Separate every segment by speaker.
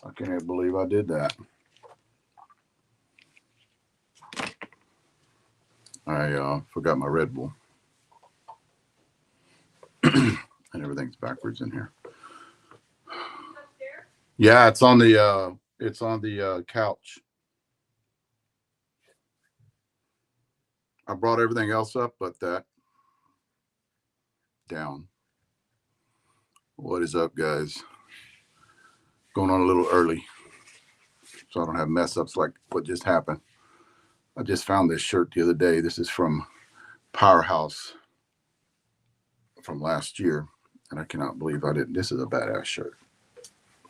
Speaker 1: I can't even believe I did that. I forgot my Red Bull. And everything's backwards in here. Yeah, it's on the couch. I brought everything else up but that down. What is up, guys? Going on a little early so I don't have mess ups like what just happened. I just found this shirt the other day. This is from Powerhouse from last year, and I cannot believe I didn't. This is a badass shirt.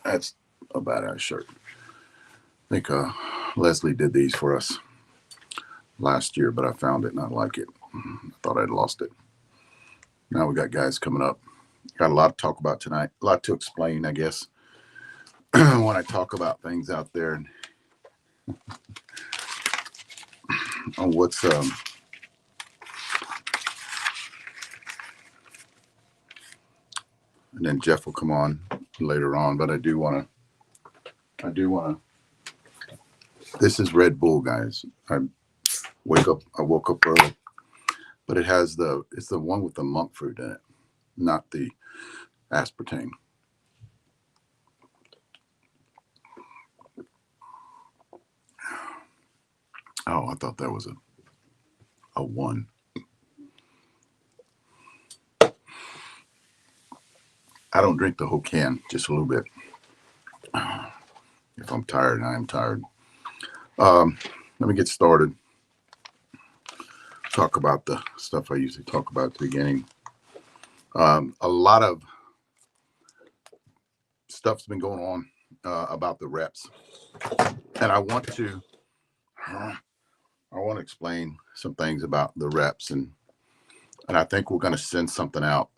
Speaker 1: That's a badass shirt. I think Leslie did these for us last year, but I found it and I like it. I thought I'd lost it. Now we got guys coming up. Got a lot to talk about tonight. A lot to explain, I guess, when I talk about things out there and on what's and then Jeff will come on later on. But I do want to. This is Red Bull, guys. I woke up early, but it's the one with the monk fruit in it, not the aspartame. Oh, I thought that was a one. I don't drink the whole can, just a little bit. If I'm tired, I am tired. Let me get started. Talk about the stuff I usually talk about at the beginning. A lot of stuff's been going on about the reps, and I want to explain some things about the reps, and I think we're going to send something out.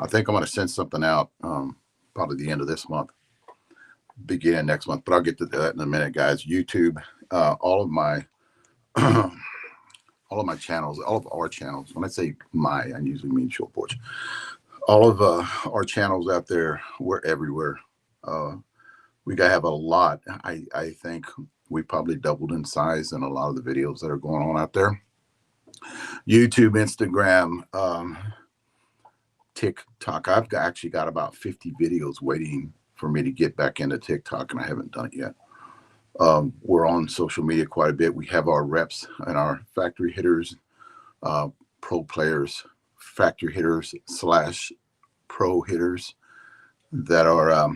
Speaker 1: I think I'm going to send something out probably the end of this month, beginning next month. But I'll get to that in a minute, guys. YouTube, all of my channels, all of our channels. When I say my, I usually mean Short Porch. All of our channels out there, we're everywhere. We gotta have a lot. I think we probably doubled in size in a lot of the videos that are going on out there. YouTube, Instagram, TikTok. I've actually got about 50 videos waiting for me to get back into TikTok, and I haven't done it yet. We're on social media quite a bit. We have our reps and our factory hitters, pro players, factory hitters / pro hitters that are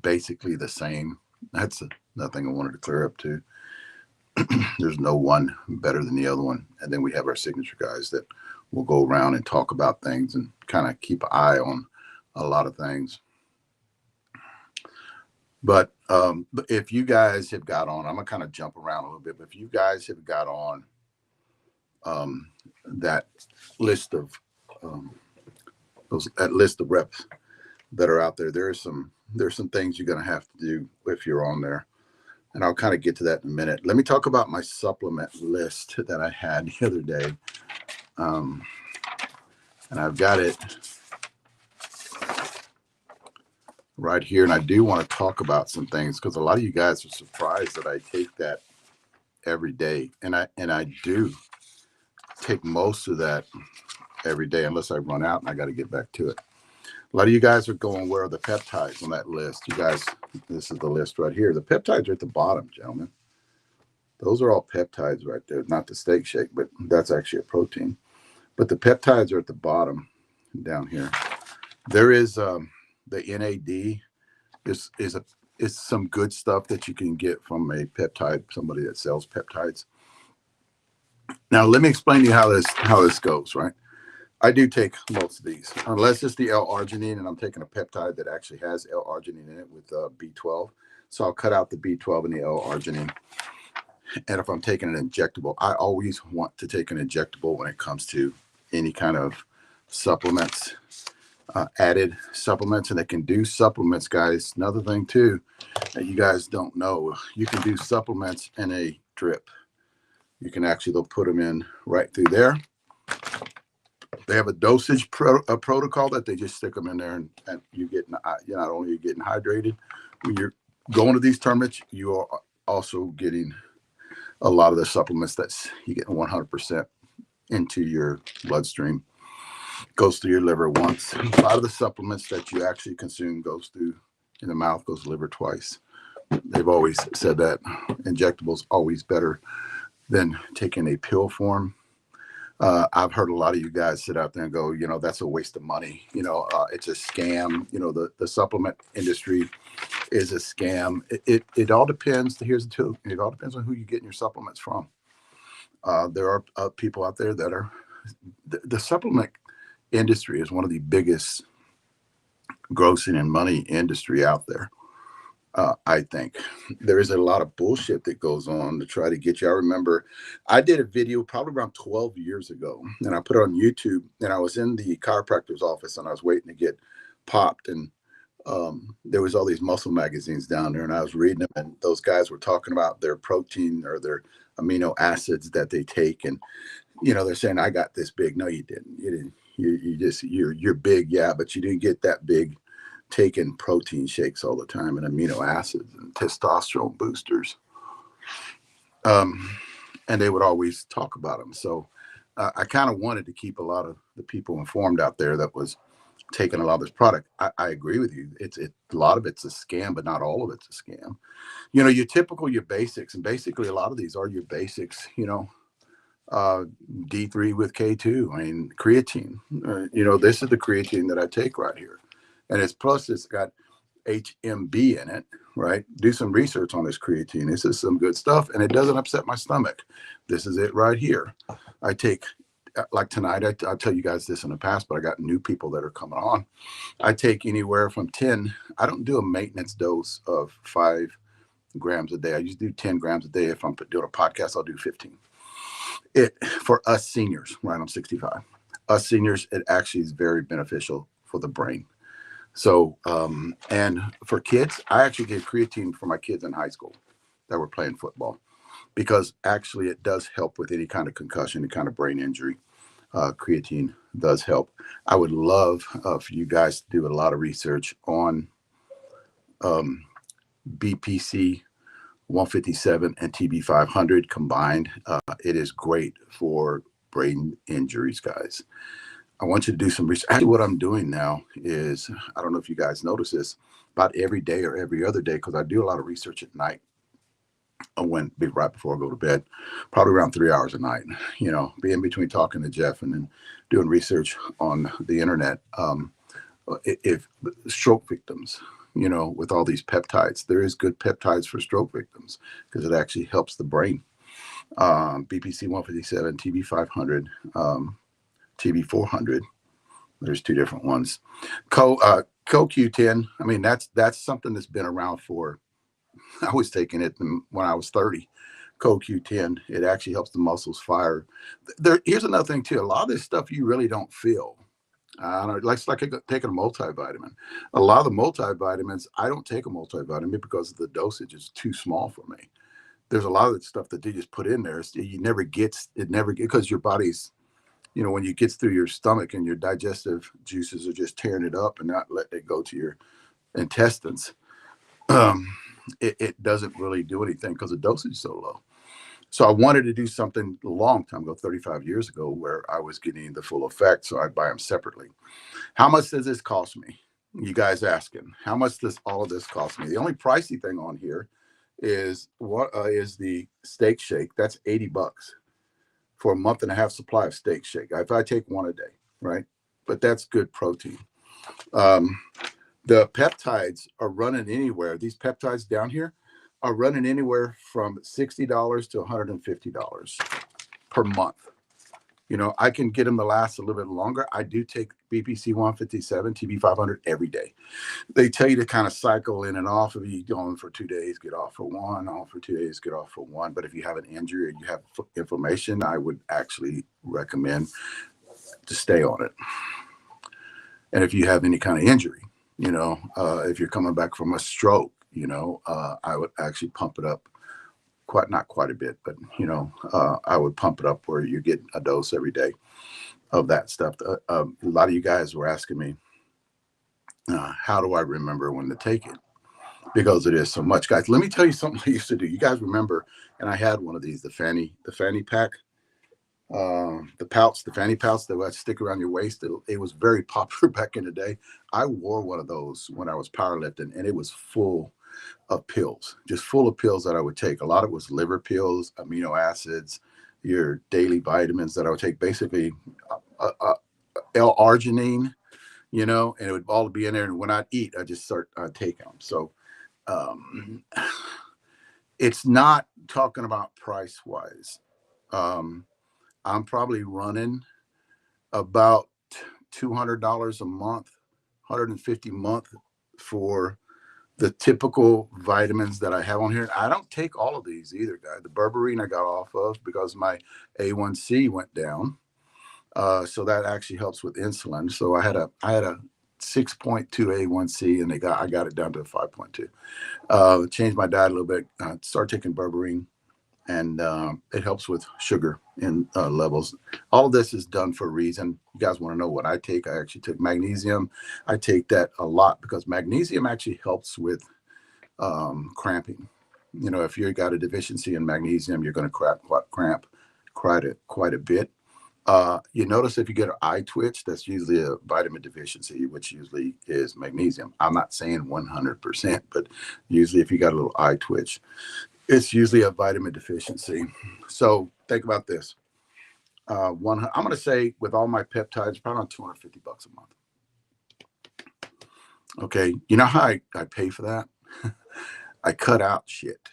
Speaker 1: basically the same. That's another thing I wanted to clear up too. There's no one better than the other one. And then we have our signature guys that will go around and talk about things and kind of keep an eye on a lot of things. But if you guys have got on, I'm going to kind of jump around a little bit, but if you guys have got on that list of that list of reps that are out there, there's some things you're going to have to do if you're on there. And I'll kind of get to that in a minute. Let me talk about my supplement list that I had the other day. And I've got it right here. And I do want to talk about some things because a lot of you guys are surprised that I take that every day. And I do take most of that every day unless I run out and I got to get back to it. A lot of you guys are going, where are the peptides on that list? You guys, this is the list right here. The peptides are at the bottom, gentlemen. Those are all peptides right there. Not the steak shake, but that's actually a protein. But the peptides are at the bottom down here. There is the NAD is some good stuff that you can get from a peptide, somebody that sells peptides. Now, let me explain to you how this goes, right? I do take most of these, unless it's the L-arginine, and I'm taking a peptide that actually has L-arginine in it with B12. So I'll cut out the B12 and the L-arginine. And if I'm taking an injectable, I always want to take an injectable when it comes to any kind of supplements, added supplements. And they can do supplements, guys. Another thing, too, that you guys don't know, you can do supplements in a drip. You can actually, they'll put them in right through there. They have a dosage a protocol that they just stick them in there, and you get, you not only you're getting hydrated when you're going to these tournaments, you are also getting a lot of the supplements that's you get 100% into your bloodstream, goes through your liver once. A lot of the supplements that you actually consume goes through in the mouth, goes to the liver twice. They've always said that injectables always better than taking a pill form. I've heard a lot of you guys sit out there and go, that's a waste of money. It's a scam. The supplement industry is a scam. It all depends. Here's the two. It all depends on who you're getting your supplements from. There are people out there that are the supplement industry is one of the biggest grossing and money industry out there. I think there is a lot of bullshit that goes on to try to get you. I remember I did a video probably around 12 years ago, and I put it on YouTube, and I was in the chiropractor's office, and I was waiting to get popped, and there was all these muscle magazines down there, and I was reading them, and those guys were talking about their protein or their amino acids that they take, and they're saying, I got this big. No, you didn't. You didn't. You're big, yeah, but you didn't get that big taking protein shakes all the time and amino acids and testosterone boosters. And they would always talk about them. So I kind of wanted to keep a lot of the people informed out there that was taking a lot of this product. I agree with you. A lot of it's a scam, but not all of it's a scam. Your basics, and basically a lot of these are your basics, D3 with K2, I mean, creatine, this is the creatine that I take right here. And it's got HMB in it, right? Do some research on this creatine. This is some good stuff, and it doesn't upset my stomach. This is it right here. I take, like tonight, I'll tell you guys this in the past, but I got new people that are coming on. I take anywhere from 10. I don't do a maintenance dose of 5 grams a day. I usually do 10 grams a day. If I'm doing a podcast, I'll do 15. For us seniors, right? I'm 65. Us seniors, it actually is very beneficial for the brain. So, and for kids, I actually gave creatine for my kids in high school that were playing football, because actually it does help with any kind of concussion, any kind of brain injury. Creatine does help. I would love for you guys to do a lot of research on BPC 157 and TB 500 combined. It is great for brain injuries, guys. I want you to do some research. Actually, what I'm doing now is, I don't know if you guys notice this, about every day or every other day, because I do a lot of research at night. I went right before I go to bed, probably around 3 hours a night, be in between talking to Jeff and then doing research on the internet. If stroke victims, with all these peptides, there is good peptides for stroke victims because it actually helps the brain. BPC 157, TB 500, TB 400. There's 2 different ones. CoQ10. I mean, that's something that's been around for. I was taking it when I was 30. CoQ10. It actually helps the muscles fire. Here's another thing too. A lot of this stuff you really don't feel. Like taking a multivitamin. A lot of the multivitamins, I don't take a multivitamin because the dosage is too small for me. There's a lot of the stuff that they just put in there. It never gets, because your body's, when it gets through your stomach and your digestive juices are just tearing it up and not letting it go to your intestines. It doesn't really do anything because the dosage is so low. So I wanted to do something a long time ago, 35 years ago, where I was getting the full effect. So I buy them separately. How much does this cost me? You guys asking, how much does all of this cost me? The only pricey thing on here is what is the steak shake. That's $80 for a month and a half supply of steak shake. If I take one a day, right? But that's good protein. The peptides are running anywhere. These peptides down here are running anywhere from $60 to $150 per month. I can get them to last a little bit longer. I do take BPC 157, TB 500 every day. They tell you to kind of cycle in and off of you, going for 2 days, get off for 1, off for 2 days, get off for 1. But if you have an injury or you have inflammation, I would actually recommend to stay on it. And if you have any kind of injury, if you're coming back from a stroke, I would actually pump it up not quite a bit, but, I would pump it up where you get a dose every day. of that stuff. A lot of you guys were asking me, how do I remember when to take it? Because it is so much, guys. Let me tell you something I used to do. You guys remember, and I had one of these, the fanny pack, the fanny pouch that would stick around your waist. It was very popular back in the day. I wore one of those when I was powerlifting, and it was full of pills, just full of pills that I would take. A lot of it was liver pills, amino acids, your daily vitamins that I would take, basically L-arginine, and it would all be in there. And when I'd eat, I'd take them. So um, it's not talking about price wise. Um, I'm probably running about $200 a month, 150 a month for the typical vitamins that I have on here. I don't take all of these either, guys. The berberine I got off of because my A1C went down. So that actually helps with insulin. So I had a 6.2 A1C, and I got it down to 5.2. Changed my diet a little bit. Started taking berberine, and it helps with sugar in levels. All of this is done for a reason. You guys want to know what I take? I actually took magnesium. I take that a lot because magnesium actually helps with cramping. If you got a deficiency in magnesium, you're going to cramp quite a bit. You notice if you get an eye twitch, that's usually a vitamin deficiency, which usually is magnesium. I'm not saying 100%, but usually if you got a little eye twitch, it's usually a vitamin deficiency. So think about this. I'm going to say with all my peptides, probably around $250 a month. Okay. You know how I pay for that? I cut out shit,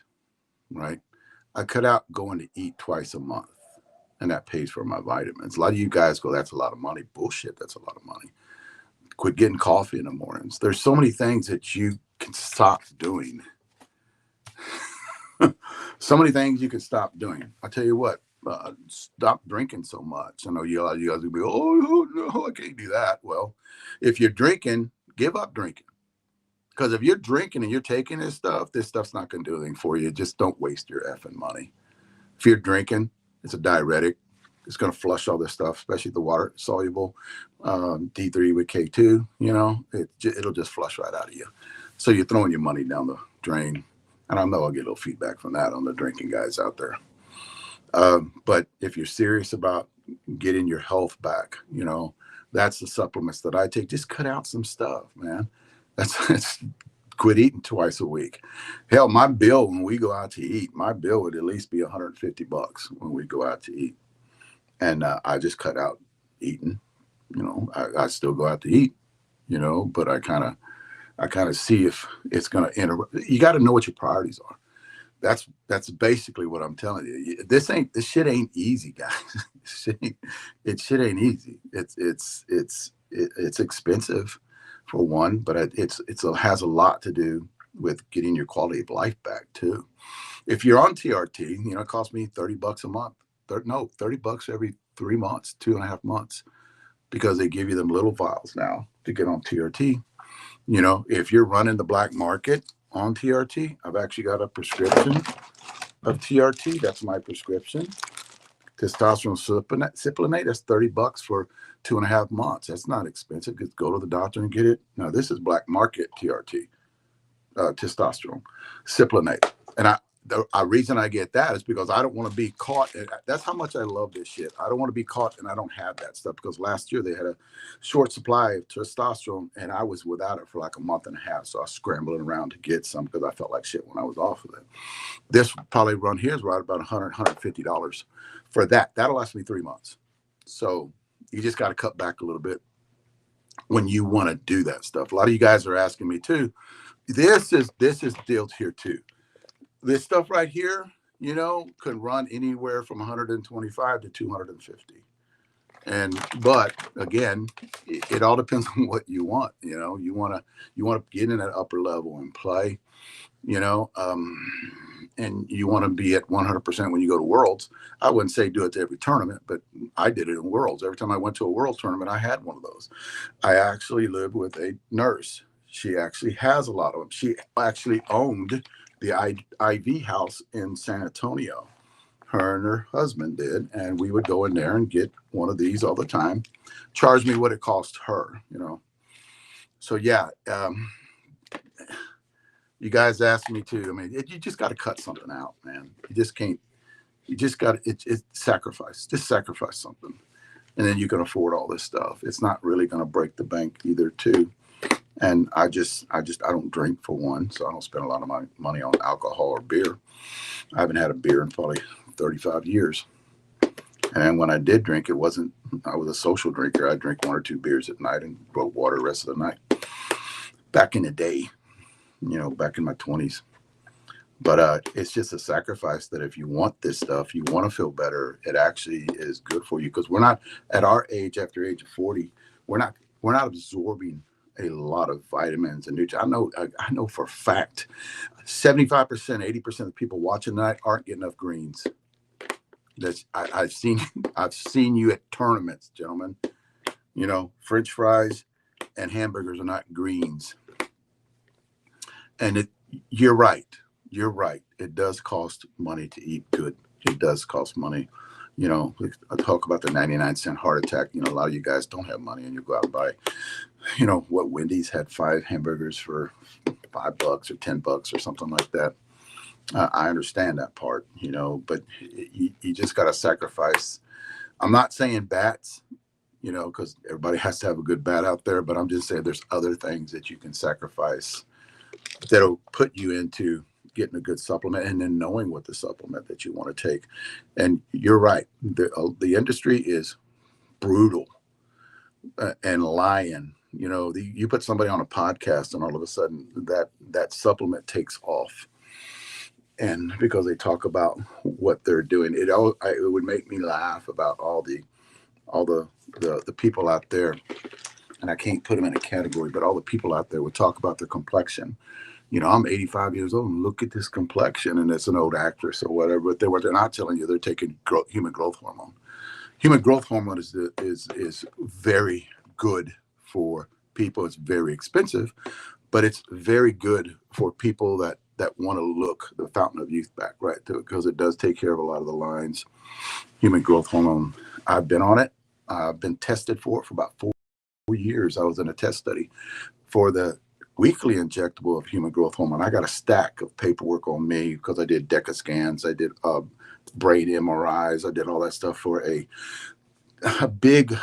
Speaker 1: right? I cut out going to eat twice a month, and that pays for my vitamins. A lot of you guys go, that's a lot of money. Bullshit, that's a lot of money. Quit getting coffee in the mornings. There's so many things that you can stop doing. So many things you can stop doing. I'll tell you what, stop drinking so much. I know you guys will be, oh, no, I can't do that. Well, if you're drinking, give up drinking. Because if you're drinking and you're taking this stuff's not going to do anything for you. Just don't waste your effing money. If you're drinking, it's a diuretic. It's going to flush all this stuff, especially the water soluble D3 with K2. It'll just flush right out of you. So you're throwing your money down the drain. And I know I'll get a little feedback from that on the drinking guys out there. But if you're serious about getting your health back, that's the supplements that I take. Just cut out some stuff, man. That's quit eating twice a week. Hell, my bill when we go out to eat, my bill would at least be $150 when we go out to eat. And I just cut out eating. I still go out to eat, but I kind of see if it's going to interrupt. You got to know what your priorities are. That's basically what I'm telling you. This shit ain't easy, guys. Shit ain't easy. It's expensive for one, but it has a lot to do with getting your quality of life back too. If you're on TRT, it costs me $30 a month. $30 every 3 months, 2.5 months, because they give you them little vials now to get on TRT. If you're running the black market on TRT, I've actually got a prescription of TRT. That's my prescription. Testosterone cypionate. That's $30 for 2.5 months. That's not expensive. Just go to the doctor and get it. No, this is black market TRT, testosterone cypionate. And the reason I get that is because I don't want to be caught. That's how much I love this shit. I don't want to be caught and I don't have that stuff, because last year they had a short supply of testosterone and I was without it for like a month and a half. So I was scrambling around to get some because I felt like shit when I was off of it. This probably run here is right about $150 for that. That'll last me 3 months. So you just got to cut back a little bit when you want to do that stuff. A lot of you guys are asking me too. This is deals here too. This stuff right here, can run anywhere from 125 to 250. But again, it all depends on what you want. You want to get in that upper level and play, and you want to be at 100% when you go to Worlds. I wouldn't say do it to every tournament, but I did it in Worlds. Every time I went to a World tournament, I had one of those. I actually lived with a nurse. She actually has a lot of them. She actually owned the IV house in San Antonio. her and her husband did, and we would go in there and get one of these all the time, charge me what it cost her, you know. So yeah, you guys asked me to. I mean, you just got to cut something out, man. You just can't. You just got it. Sacrifice. Just sacrifice something, and then you can afford all this stuff. It's not really going to break the bank either, too. And I don't drink for one, so I don't spend a lot of my money on alcohol or beer. I haven't had a beer in probably 35 years. And when I did drink, it wasn't. I was a social drinker. I drink one or two beers at night and broke water the rest of the night. Back in the day, back in my 20s. But it's just a sacrifice that if you want this stuff, you want to feel better, it actually is good for you, because we're not at our age, after age of 40, we're not absorbing a lot of vitamins and nutrients. I know for a fact 75%, 80% of the people watching tonight aren't getting enough greens. I've seen you at tournaments, gentlemen. French fries and hamburgers are not greens. And you're right. You're right. It does cost money to eat good. It does cost money. I talk about the 99-cent heart attack. A lot of you guys don't have money and you go out and buy, what Wendy's had 5 hamburgers for $5 or $10 or something like that. I understand that part, but you just got to sacrifice. I'm not saying bats, because everybody has to have a good bat out there, but I'm just saying there's other things that you can sacrifice that'll put you into getting a good supplement, and then knowing what the supplement that you want to take. And you're right. The industry is brutal and lying. You put somebody on a podcast and all of a sudden that supplement takes off. And because they talk about what they're doing, it would make me laugh about all the people out there. And I can't put them in a category, but all the people out there would talk about their complexion. I'm 85 years old and look at this complexion, and it's an old actress or whatever. But they're not telling you they're taking human growth hormone. Human growth hormone is very good for people. It's very expensive, but it's very good for people that want to look the fountain of youth back, right? Because it does take care of a lot of the lines. Human growth hormone. I've been on it. I've been tested for it for about 4 years. I was in a test study for the weekly injectable of human growth hormone. I got a stack of paperwork on me because I did DECA scans, I did brain MRIs, I did all that stuff for a big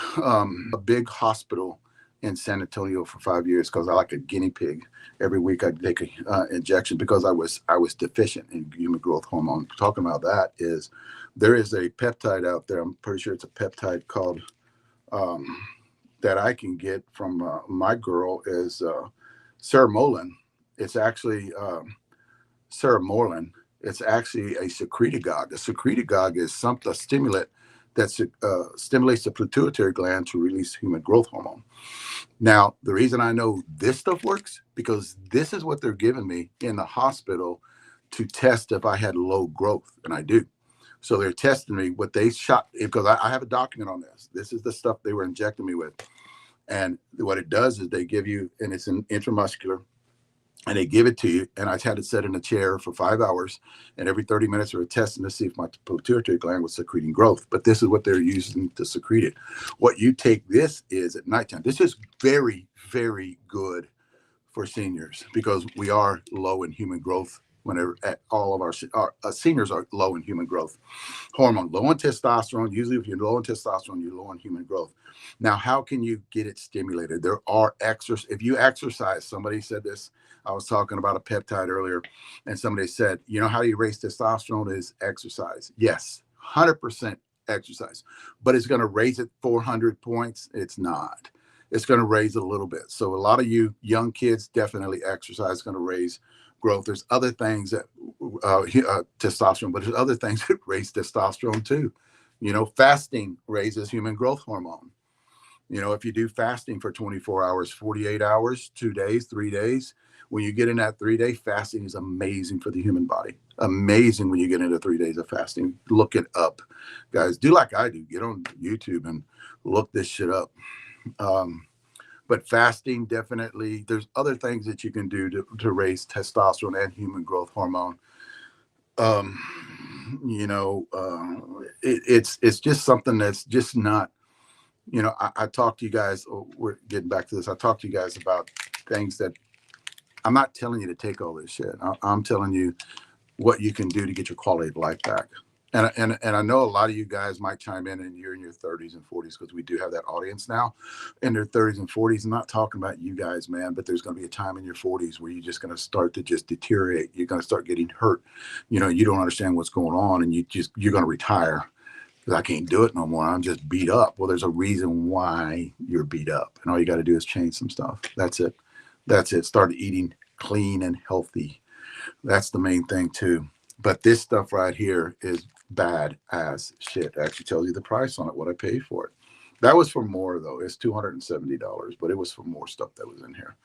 Speaker 1: hospital in San Antonio for 5 years, because I like a guinea pig. Every week I'd take a injection because I was deficient in human growth hormone. Talking about that is there is a peptide out there. I'm pretty sure it's a peptide called that I can get from my girl is ceramolin. It's actually ceramorelin. It's actually a secretagogue. A secretagogue is a stimulant that stimulates the pituitary gland to release human growth hormone. Now, the reason I know this stuff works, because this is what they're giving me in the hospital to test if I had low growth, and I do. So they're testing me what they shot, because I have a document on this. This is the stuff they were injecting me with. And what it does is they give you, and it's an intramuscular, and they give it to you. And I had to sit in a chair for 5 hours, and every 30 minutes they were testing to see if my pituitary gland was secreting growth. But this is what they're using to secrete it. What you take this is at nighttime. This is very, very good for seniors, because we are low in human growth. Whenever all of our seniors are low in human growth hormone, low in testosterone. Usually if you're low in testosterone, you're low in human growth. Now, how can you get it stimulated? There are if you exercise. Somebody said this. I was talking about a peptide earlier, and somebody said, how you raise testosterone is exercise. Yes, 100% exercise. But it's going to raise it 400 points. It's not. It's going to raise it a little bit. So a lot of you young kids, definitely exercise is going to raise growth. There's other things that testosterone, but there's other things that raise testosterone too. Fasting raises human growth hormone. If you do fasting for 24 hours, 48 hours, 2 days, 3 days, when you get in that 3-day fasting is amazing for the human body. Amazing when you get into 3 days of fasting. Look it up, guys. Do like I do. Get on YouTube and look this shit up. But fasting, definitely, there's other things that you can do to raise testosterone and human growth hormone. you know, it's just something that's just not, you know, I talk to you guys, oh, we're getting back to this. I talk to you guys about things that I'm not telling you to take all this shit. I'm telling you what you can do to get your quality of life back. And I know a lot of you guys might chime in you're in your 30s and 40s, because we do have that audience now in their 30s and 40s. I'm not talking about you guys, man, but there's going to be a time in your 40s where you're just going to start to just deteriorate. You're going to start getting hurt. You know, you don't understand what's going on, and you're going to retire because I can't do it no more. I'm just beat up. Well, there's a reason why you're beat up, and all you got to do is change some stuff. That's it. That's it. Start eating clean and healthy. That's the main thing too. But this stuff right here is bad as shit. It actually tells you the price on it, what I paid for it. That was for more though. It's $270, but it was for more stuff that was in here.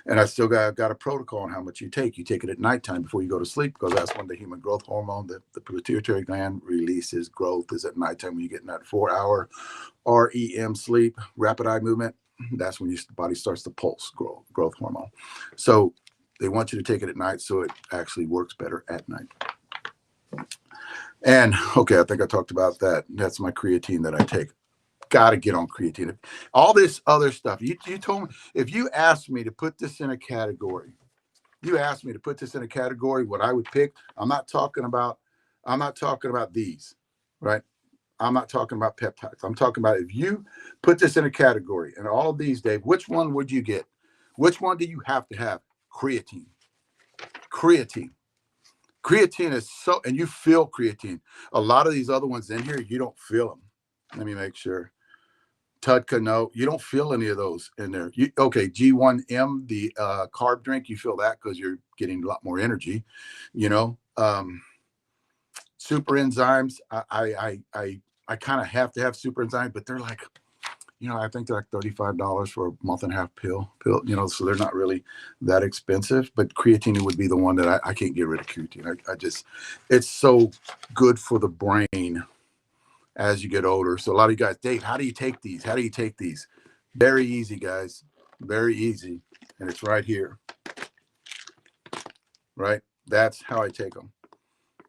Speaker 1: And I still got a protocol on how much you take. You take it at nighttime before you go to sleep, because that's when the human growth hormone, the pituitary gland releases growth, is at nighttime when you get in that 4-hour REM sleep, rapid eye movement. That's when your body starts to pulse growth hormone. So they want you to take it at night so it actually works better at night. And okay, I think I talked about that. That's my creatine that I take. Got to get on creatine. All this other stuff. You told me, if you asked me to put this in a category, what I would pick. I'm not talking about these, right? I'm not talking about peptides. I'm talking about, if you put this in a category and all of these, Dave, which one would you get? Which one do you have to have? Creatine. Creatine is so, and you feel creatine. A lot of these other ones in here, you don't feel them. Let me make sure. Tudka, no, you don't feel any of those in there. Okay, G1M, the carb drink, you feel that because you're getting a lot more energy. You know, super enzymes. I kind of have to have super enzymes, but they're like, you know, I think they're like $35 for a month and a half pill, you know, so they're not really that expensive. But creatine would be the one that I can't get rid of creatine. I just, it's so good for the brain as you get older. So a lot of you guys, Dave, how do you take these? How do you take these? Very easy, guys. Very easy. And it's right here. Right? That's how I take them.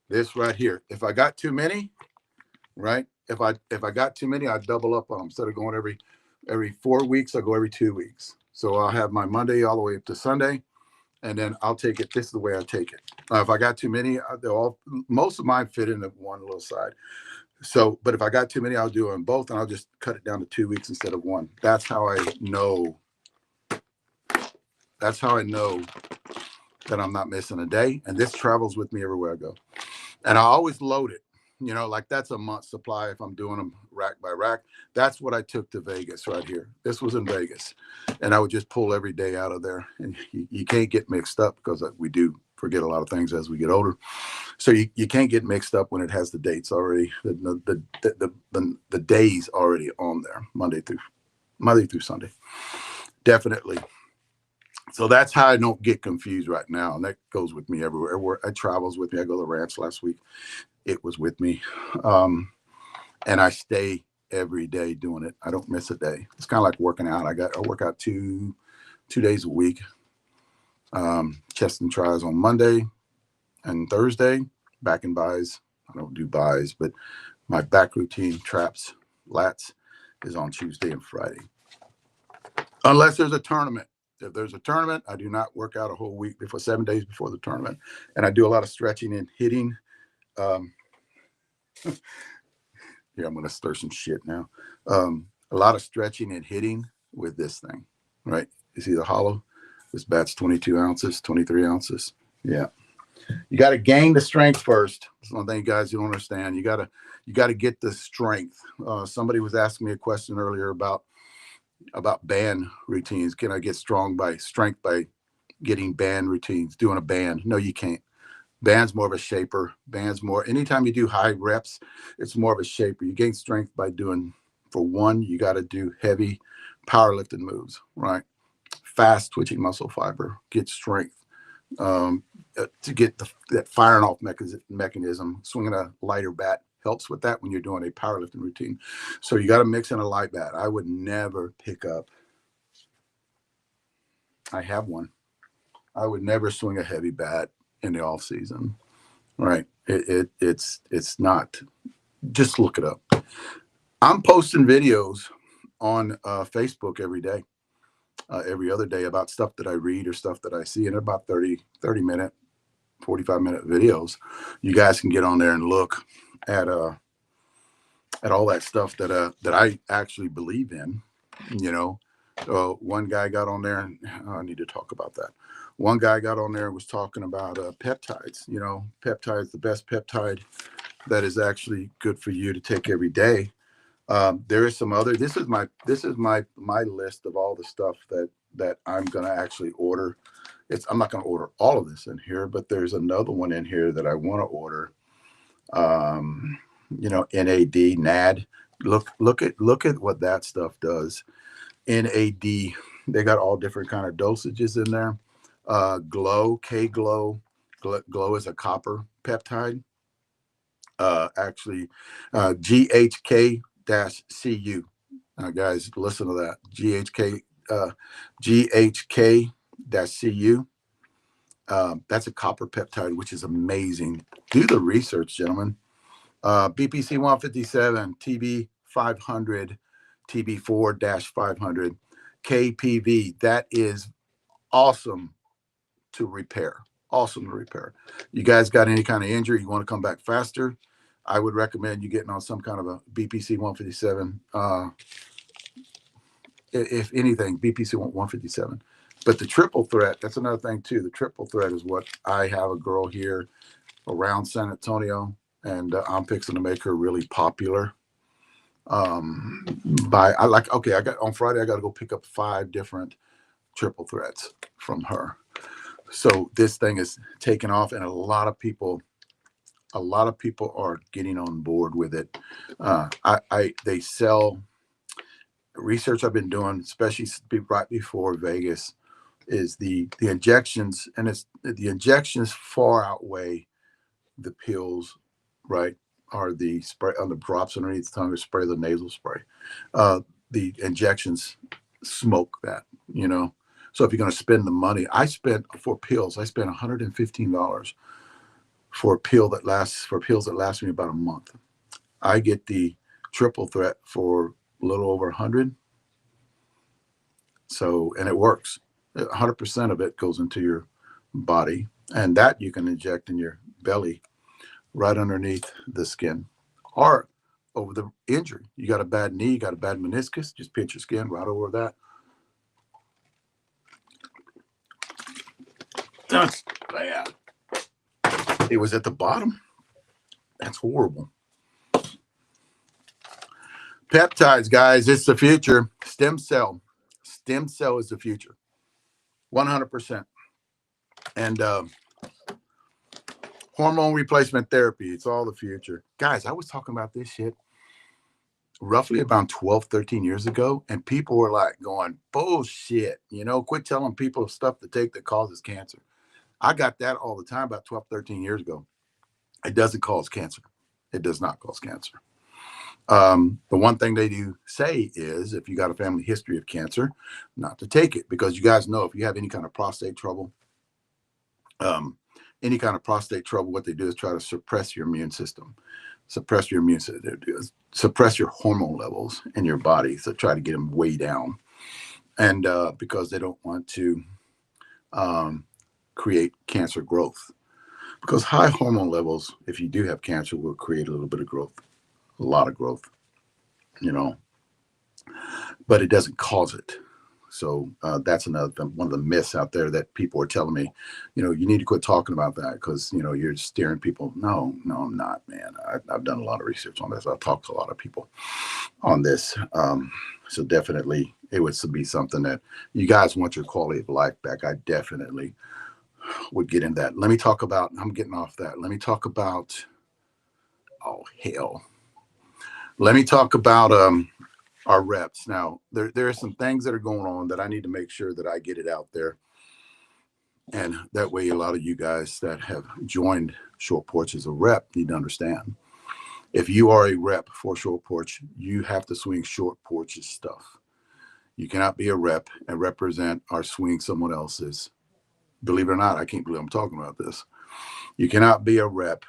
Speaker 1: This right here. If I got too many, right? If I got too many, I double up on them. Instead of going every 4 weeks, I go every 2 weeks. So I'll have my Monday all the way up to Sunday, and then I'll take it. This is the way I take it. If I got too many, most of mine fit into one little side. So, but if I got too many, I'll do them both, and I'll just cut it down to 2 weeks instead of one. That's how I know. That's how I know that I'm not missing a day. And this travels with me everywhere I go. And I always load it. You know, like that's a month supply if I'm doing them rack by rack. That's what I took to Vegas right here. This was in Vegas. And I would just pull every day out of there. And you can't get mixed up, because we do forget a lot of things as we get older. So you can't get mixed up when it has the dates already, the days already on there, Monday through Sunday. Definitely. So that's how I don't get confused right now. And that goes with me everywhere. It travels with me. I go to the ranch last week. It was with me. And I stay every day doing it. I don't miss a day. It's kind of like working out. I work out two days a week. Chest and tries on Monday and Thursday. Back and buys. I don't do buys, but my back routine, traps, lats, is on Tuesday and Friday. Unless there's a tournament. If there's a tournament, I do not work out a whole week before, 7 days before the tournament. And I do a lot of stretching and hitting. Here, I'm going to stir some shit now. A lot of stretching and hitting with this thing, right? You see the hollow? This bat's 22 ounces, 23 ounces. Yeah. You got to gain the strength first. That's one thing you guys don't understand. You got to get the strength. Somebody was asking me a question earlier about band routines. Can I get strength by getting band routines, doing a band? No, you can't. Band's more of a shaper. Anytime you do high reps, it's more of a shaper. You gain strength by doing, for one, you got to do heavy powerlifting moves, right? Fast twitching muscle fiber, get strength. To get that firing off mechanism, swinging a lighter bat helps with that when you're doing a powerlifting routine. So you got to mix in a light bat. I would never pick up. I have one. I would never swing a heavy bat in the off season, right? It's not. Just look it up. I'm posting videos on Facebook every day, every other day about stuff that I read or stuff that I see, and about 30 minute, 45-minute videos. You guys can get on there and look at all that stuff that I actually believe in. You know, one guy got on there, and I need to talk about that. One guy got on there and was talking about peptides. You know, peptides, the best peptide that is actually good for you to take every day. There is some other. This is my list of all the stuff that I'm going to actually order. I'm not going to order all of this in here, but there's another one in here that I want to order. You know, NAD. Look at what that stuff does. NAD. They got all different kind of dosages in there. Glow, Glow is a copper peptide. Actually, GHK-CU. Guys, listen to that. GHK-CU. That's a copper peptide, which is amazing. Do the research, gentlemen. BPC 157, TB 500, TB 4-500, KPV. That is awesome to repair. Awesome to repair. You guys got any kind of injury, you want to come back faster, I would recommend you getting on some kind of a BPC 157. If anything, BPC 157. But the triple threat, that's another thing too. The triple threat is what I have a girl here around San Antonio, and I'm fixing to make her really popular. I got on Friday, I got to go pick up 5 different triple threats from her. So this thing is taking off, and a lot of people are getting on board with it. They sell research I've been doing, especially right before Vegas, is the injections, and it's the injections far outweigh the pills, right? Or the spray on the drops underneath the tongue, or spray, the nasal spray. The injections smoke that, you know. So if you're going to spend the money, I spent $115 for pills that last me about a month. I get the triple threat for a little over 100. So, and it works. 100% of it goes into your body, and that you can inject in your belly, right underneath the skin, or over the injury. You got a bad knee, you got a bad meniscus, just pinch your skin right over that. That's bad. It was at the bottom. That's horrible. Peptides, guys, it's the future. Stem cell is the future, 100%. And hormone replacement therapy, it's all the future. Guys, I was talking about this shit roughly about 12, 13 years ago, and people were like going, bullshit, you know, quit telling people stuff to take that causes cancer. I got that all the time about 12, 13 years ago. It doesn't cause cancer. It does not cause cancer. The one thing they do say is, if you got a family history of cancer, not to take it, because you guys know if you have any kind of prostate trouble, what they do is try to suppress your immune system, suppress your hormone levels in your body. So try to get them way down. And because they don't want to create cancer growth, because high hormone levels, if you do have cancer, will create a little bit of growth, a lot of growth, you know, but it doesn't cause it. So that's one of the myths out there that people are telling me, you know, you need to quit talking about that because, you know, you're steering people. No, I'm not, man. I've done a lot of research on this. I've talked to a lot of people on this. So definitely it would be something that you guys want your quality of life back. I definitely would get in that. Let me talk about, I'm getting off that. Let me talk about, oh, hell. Let me talk about our reps. Now, there are some things that are going on that I need to make sure that I get it out there. And that way, a lot of you guys that have joined Short Porch as a rep need to understand. If you are a rep for Short Porch, you have to swing Short Porch's stuff. You cannot be a rep and represent or swing someone else's Believe it or not, I can't believe I'm talking about this. You cannot be a rep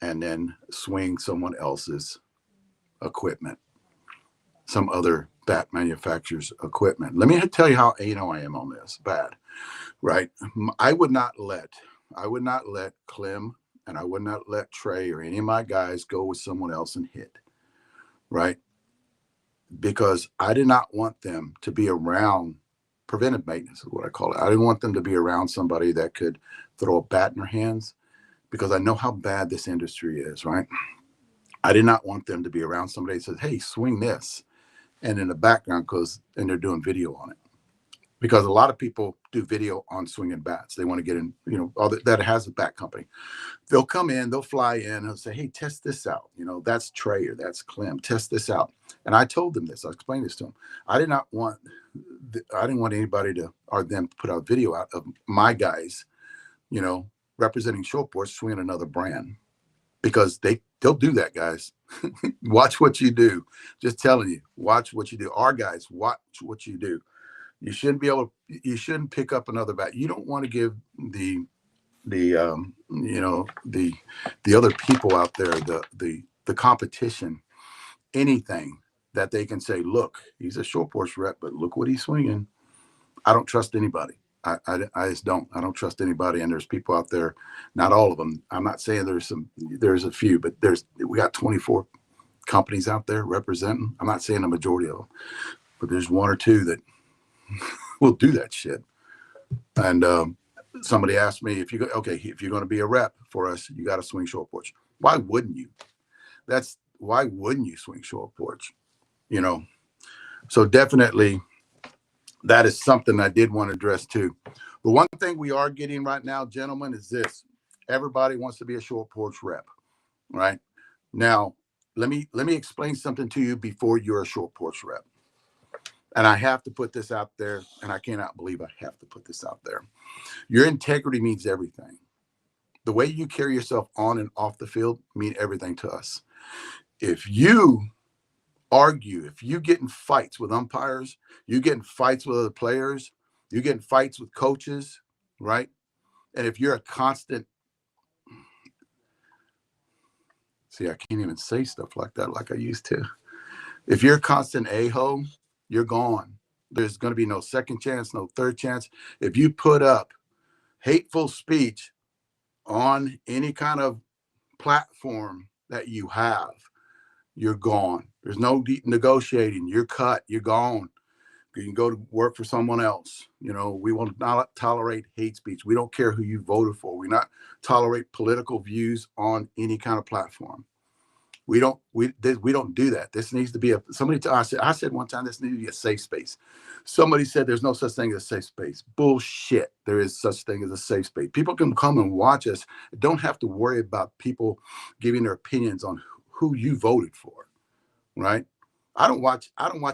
Speaker 1: and then swing someone else's equipment, some other bat manufacturer's equipment. Let me tell you how anal I am on this. Bad, right? I would not let Clem and I would not let Trey or any of my guys go with someone else and hit, right? Because I did not want them to be around preventive maintenance is what I call it. I didn't want them to be around somebody that could throw a bat in their hands because I know how bad this industry is, right? I did not want them to be around somebody that says, hey, swing this. And in the background goes, and they're doing video on it. Because a lot of people do video on swinging bats. They want to get in, all that has a bat company. They'll come in, they'll fly in and say, hey, test this out. That's Trey or that's Clem. Test this out. And I told them this. I explained this to them. I didn't want anybody to, or them to put out video out of my guys, representing Shortport swinging another brand. Because they'll do that, guys. Watch what you do. Just telling you, watch what you do. Our guys, watch what you do. You shouldn't pick up another bat. You don't want to give the other people out there, the competition, anything that they can say, look, he's a short porch rep, but look what he's swinging. I don't trust anybody. I just don't. I don't trust anybody. And there's people out there, not all of them. I'm not saying there's a few, but we got 24 companies out there representing. I'm not saying the majority of them, but there's one or two that will do that shit. And somebody asked me, if you're going to be a rep for us, you got to swing short porch. Why wouldn't you? Why wouldn't you swing short porch? So definitely that is something I did want to address too. The one thing we are getting right now, gentlemen, is this. Everybody wants to be a short porch rep, right? Now, let me explain something to you before you're a short porch rep. And I have to put this out there, and I cannot believe I have to put this out there. Your integrity means everything. The way you carry yourself on and off the field mean everything to us. If you argue, if you get in fights with umpires, you get in fights with other players, you get in fights with coaches, right? And if you're a constant, see, I can't even say stuff like that like I used to. If you're a constant a-hole, you're gone. There's going to be no second chance, no third chance. If you put up hateful speech on any kind of platform that you have, you're gone. There's no negotiating. You're cut. You're gone. You can go to work for someone else. We will not tolerate hate speech. We don't care who you voted for. We not tolerate political views on any kind of platform. We don't do that. This needs to be I said one time, this needs to be a safe space. Somebody said there's no such thing as a safe space. Bullshit. There is such thing as a safe space. People can come and watch us. Don't have to worry about people giving their opinions on who you voted for, right? I don't watch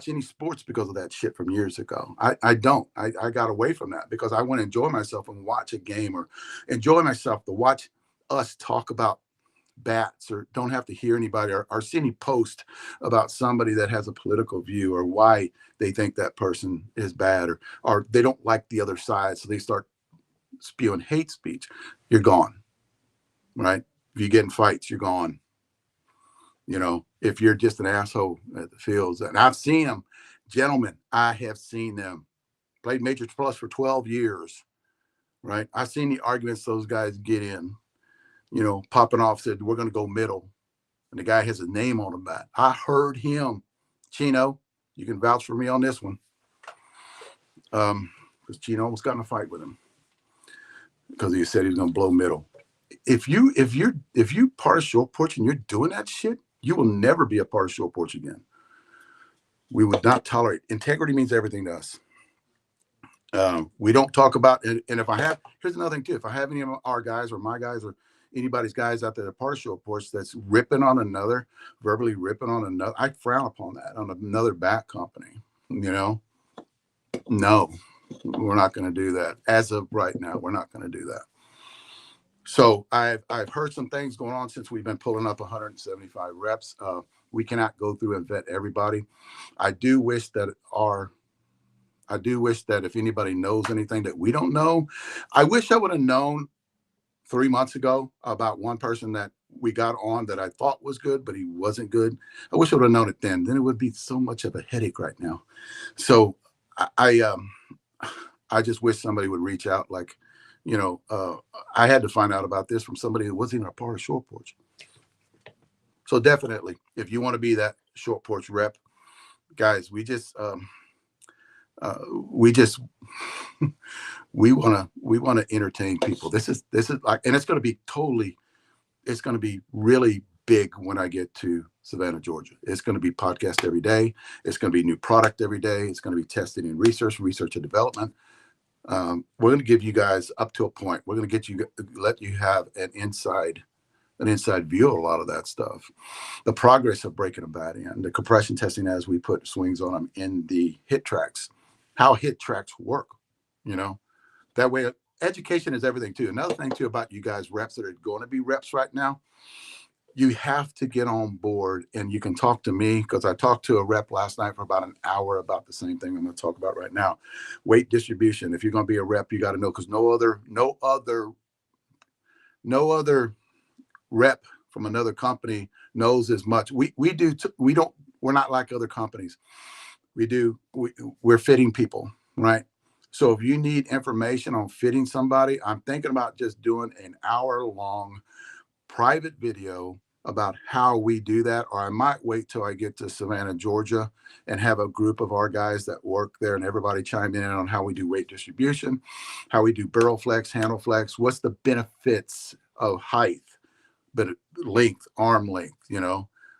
Speaker 1: any sports because of that shit from years ago. I don't. I got away from that because I want to enjoy myself and watch a game, or enjoy myself to watch us talk about bats, or don't have to hear anybody or see any post about somebody that has a political view or why they think that person is bad, or they don't like the other side, so they start spewing hate speech. You're gone, right? If you get in fights, you're gone. If you're just an asshole at the fields, and I've seen them, gentlemen, I have seen them. Played Major Plus for 12 years, right? I've seen the arguments those guys get in, popping off, said, we're going to go middle. And the guy has a name on the bat. I heard him. Chino, you can vouch for me on this one. Because Chino almost got in a fight with him because he said he was going to blow middle. If you part of short porch and you're doing that shit, you will never be a part of short porch again. We would not tolerate. Integrity means everything to us. We don't talk about, and if I have, here's another thing too. If I have any of our guys or my guys or anybody's guys out there that part of short porch that's ripping on another, verbally ripping on another, I frown upon that on another bat company. No, we're not going to do that. As of right now, we're not going to do that. So I've heard some things going on since we've been pulling up 175 reps. We cannot go through and vet everybody. I do wish that I do wish that if anybody knows anything that we don't know, I wish I would have known 3 months ago about one person that we got on that I thought was good, but he wasn't good. I wish I would have known it then. Then it would be so much of a headache right now. So I just wish somebody would reach out. Like, I had to find out about this from somebody who wasn't even a part of Short Porch. So definitely, if you want to be that Short Porch rep, guys, we just we want to entertain people. This is like, and it's going to be really big when I get to Savannah, Georgia. It's going to be podcast every day. It's going to be new product every day. It's going to be testing and research and development. We're going to give you guys up to a point. We're going to let you have an inside view of a lot of that stuff. The progress of breaking a bat in, the compression testing as we put swings on them in the hit tracks, how hit tracks work, that way. Education is everything too. Another thing too about you guys reps that are going to be reps right now, you have to get on board, and you can talk to me because I talked to a rep last night for about an hour about the same thing I'm going to talk about right now. Weight distribution. If you're going to be a rep, you got to know, because no other rep from another company knows as much. We're not like other companies. We're fitting people, right? So if you need information on fitting somebody, I'm thinking about just doing an hour-long private video about how we do that. Or I might wait till I get to Savannah, Georgia, and have a group of our guys that work there and everybody chime in on how we do weight distribution, how we do barrel flex, handle flex, what's the benefits of height, but length, arm length,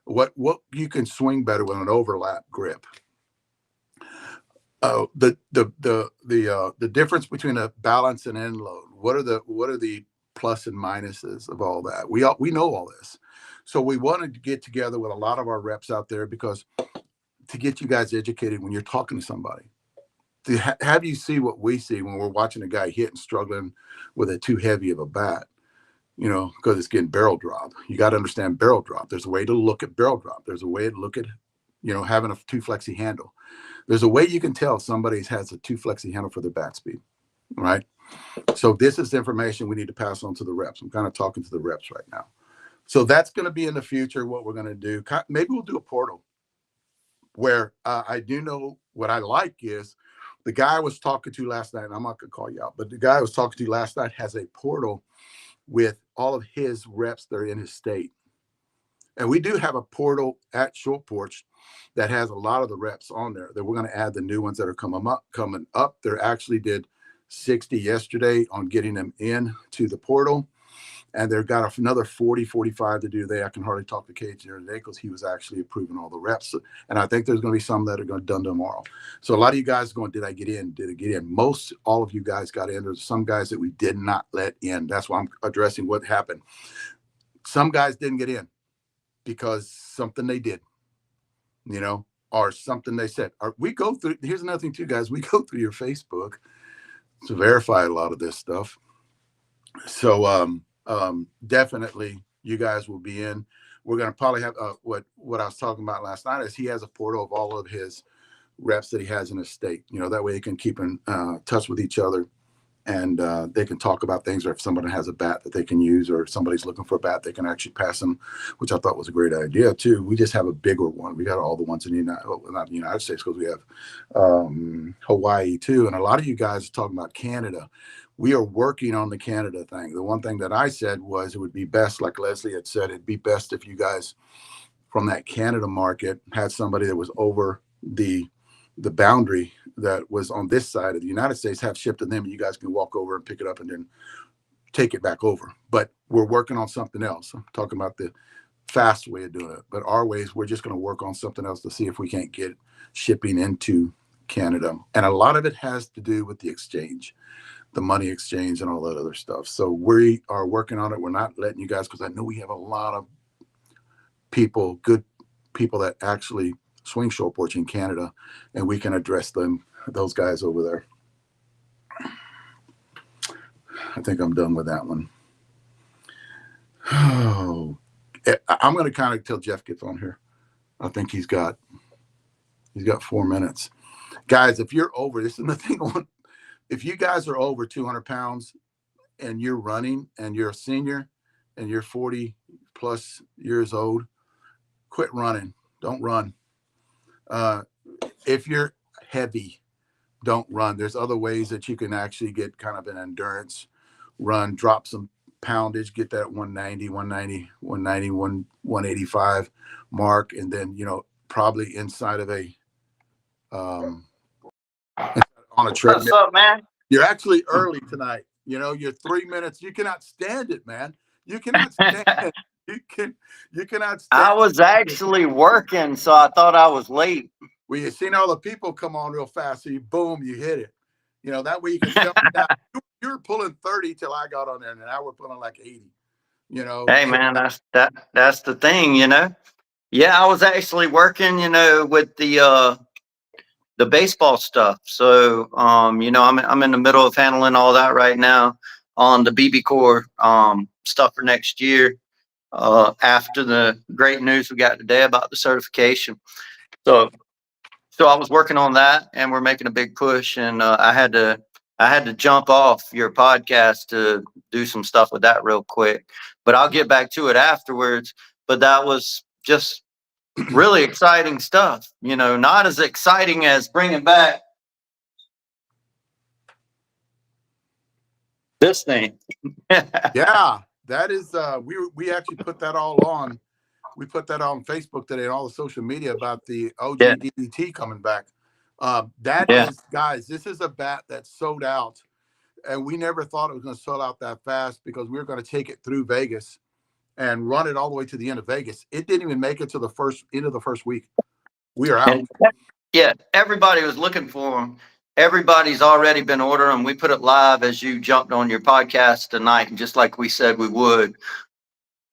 Speaker 1: what you can swing better with an overlap grip. The difference between a balance and end load. What are the plus and minuses of all that? We know all this. So we wanted to get together with a lot of our reps out there because to get you guys educated when you're talking to somebody, to have you see what we see when we're watching a guy hit and struggling with a too heavy of a bat, because it's getting barrel drop. You got to understand barrel drop. There's a way to look at barrel drop. There's a way to look at, having a too flexy handle. There's a way you can tell somebody has a too flexy handle for their bat speed, right? So this is information we need to pass on to the reps. I'm kind of talking to the reps right now. So that's going to be in the future what we're going to do. Maybe we'll do a portal where I do know what I like is the guy I was talking to last night, and I'm not going to call you out, but the guy I was talking to last night has a portal with all of his reps that are in his state. And we do have a portal at Short Porch that has a lot of the reps on there that we're going to add the new ones that are coming up. They actually did 60 yesterday on getting them in to the portal. And they've got another 40, 45 to do today. I can hardly talk to Cage here today because he was actually approving all the reps. And I think there's going to be some that are going to done tomorrow. So a lot of you guys are going, did I get in? Did I get in? Most all of you guys got in. There's some guys that we did not let in. That's why I'm addressing what happened. Some guys didn't get in because something they did, or something they said. We go through, here's another thing too, guys. We go through your Facebook to verify a lot of this stuff. So definitely you guys will be in. We're going to probably have what I was talking about last night is he has a portal of all of his reps that he has in his state. That way they can keep in touch with each other, and they can talk about things, or if somebody has a bat that they can use, or if somebody's looking for a bat, they can actually pass them, which I thought was a great idea too. We just have a bigger one. We got all the ones in not the United States, because we have Hawaii too. And a lot of you guys are talking about Canada. We are working on the Canada thing. The one thing that I said was it would be best, like Leslie had said, it'd be best if you guys from that Canada market had somebody that was over the boundary that was on this side of the United States, have shipped to them, and you guys can walk over and pick it up and then take it back over. But we're working on something else. I'm talking about the fast way of doing it. But our ways, we're just going to work on something else to see if we can't get shipping into Canada. And a lot of it has to do with the exchange, the money exchange and all that other stuff. So we are working on it. We're not letting you guys, because I know we have a lot of people, good people that actually swing Short Porch in Canada, and we can address those guys over there. I think I'm done with that one. Oh, I'm going to kind of till Jeff gets on here. I think he's got 4 minutes. guys, if you're over, this is the thing. If you guys are over 200 pounds and you're running and you're a senior and you're 40 plus years old, quit running. Don't run. If you're heavy, don't run. There's other ways that you can actually get kind of an endurance run, drop some poundage, get that 185 mark. And then, probably inside of on a treadmill.
Speaker 2: What's up, man?
Speaker 1: You're actually early tonight. You're 3 minutes. You cannot stand it, man. You cannot stand it. You cannot stand
Speaker 2: I was actually working, so I thought I was late.
Speaker 1: Well, you've seen all the people come on real fast, so you hit it. That way you can tell me that you were pulling 30 till I got on there, and now we're pulling like 80.
Speaker 2: Hey, man, that's the thing, Yeah, I was actually working, with the baseball stuff. So, I'm in the middle of handling all that right now on the BB Core stuff for next year. After the great news we got today about the certification, so I was working on that, and we're making a big push. And I had to jump off your podcast to do some stuff with that real quick. But I'll get back to it afterwards. But that was just really exciting stuff. Not as exciting as bringing back this thing.
Speaker 1: Yeah, that is. We actually put that all on. We put that on Facebook today and all the social media about the OGDDT coming back. Guys, this is a bat that sold out, and we never thought it was going to sell out that fast because we were going to take it through Vegas and run it all the way to the end of Vegas. It didn't even make it to the end of the first week. We are out.
Speaker 2: Yeah, everybody was looking for them. Everybody's already been ordering. We put it live as you jumped on your podcast tonight, just like we said we would.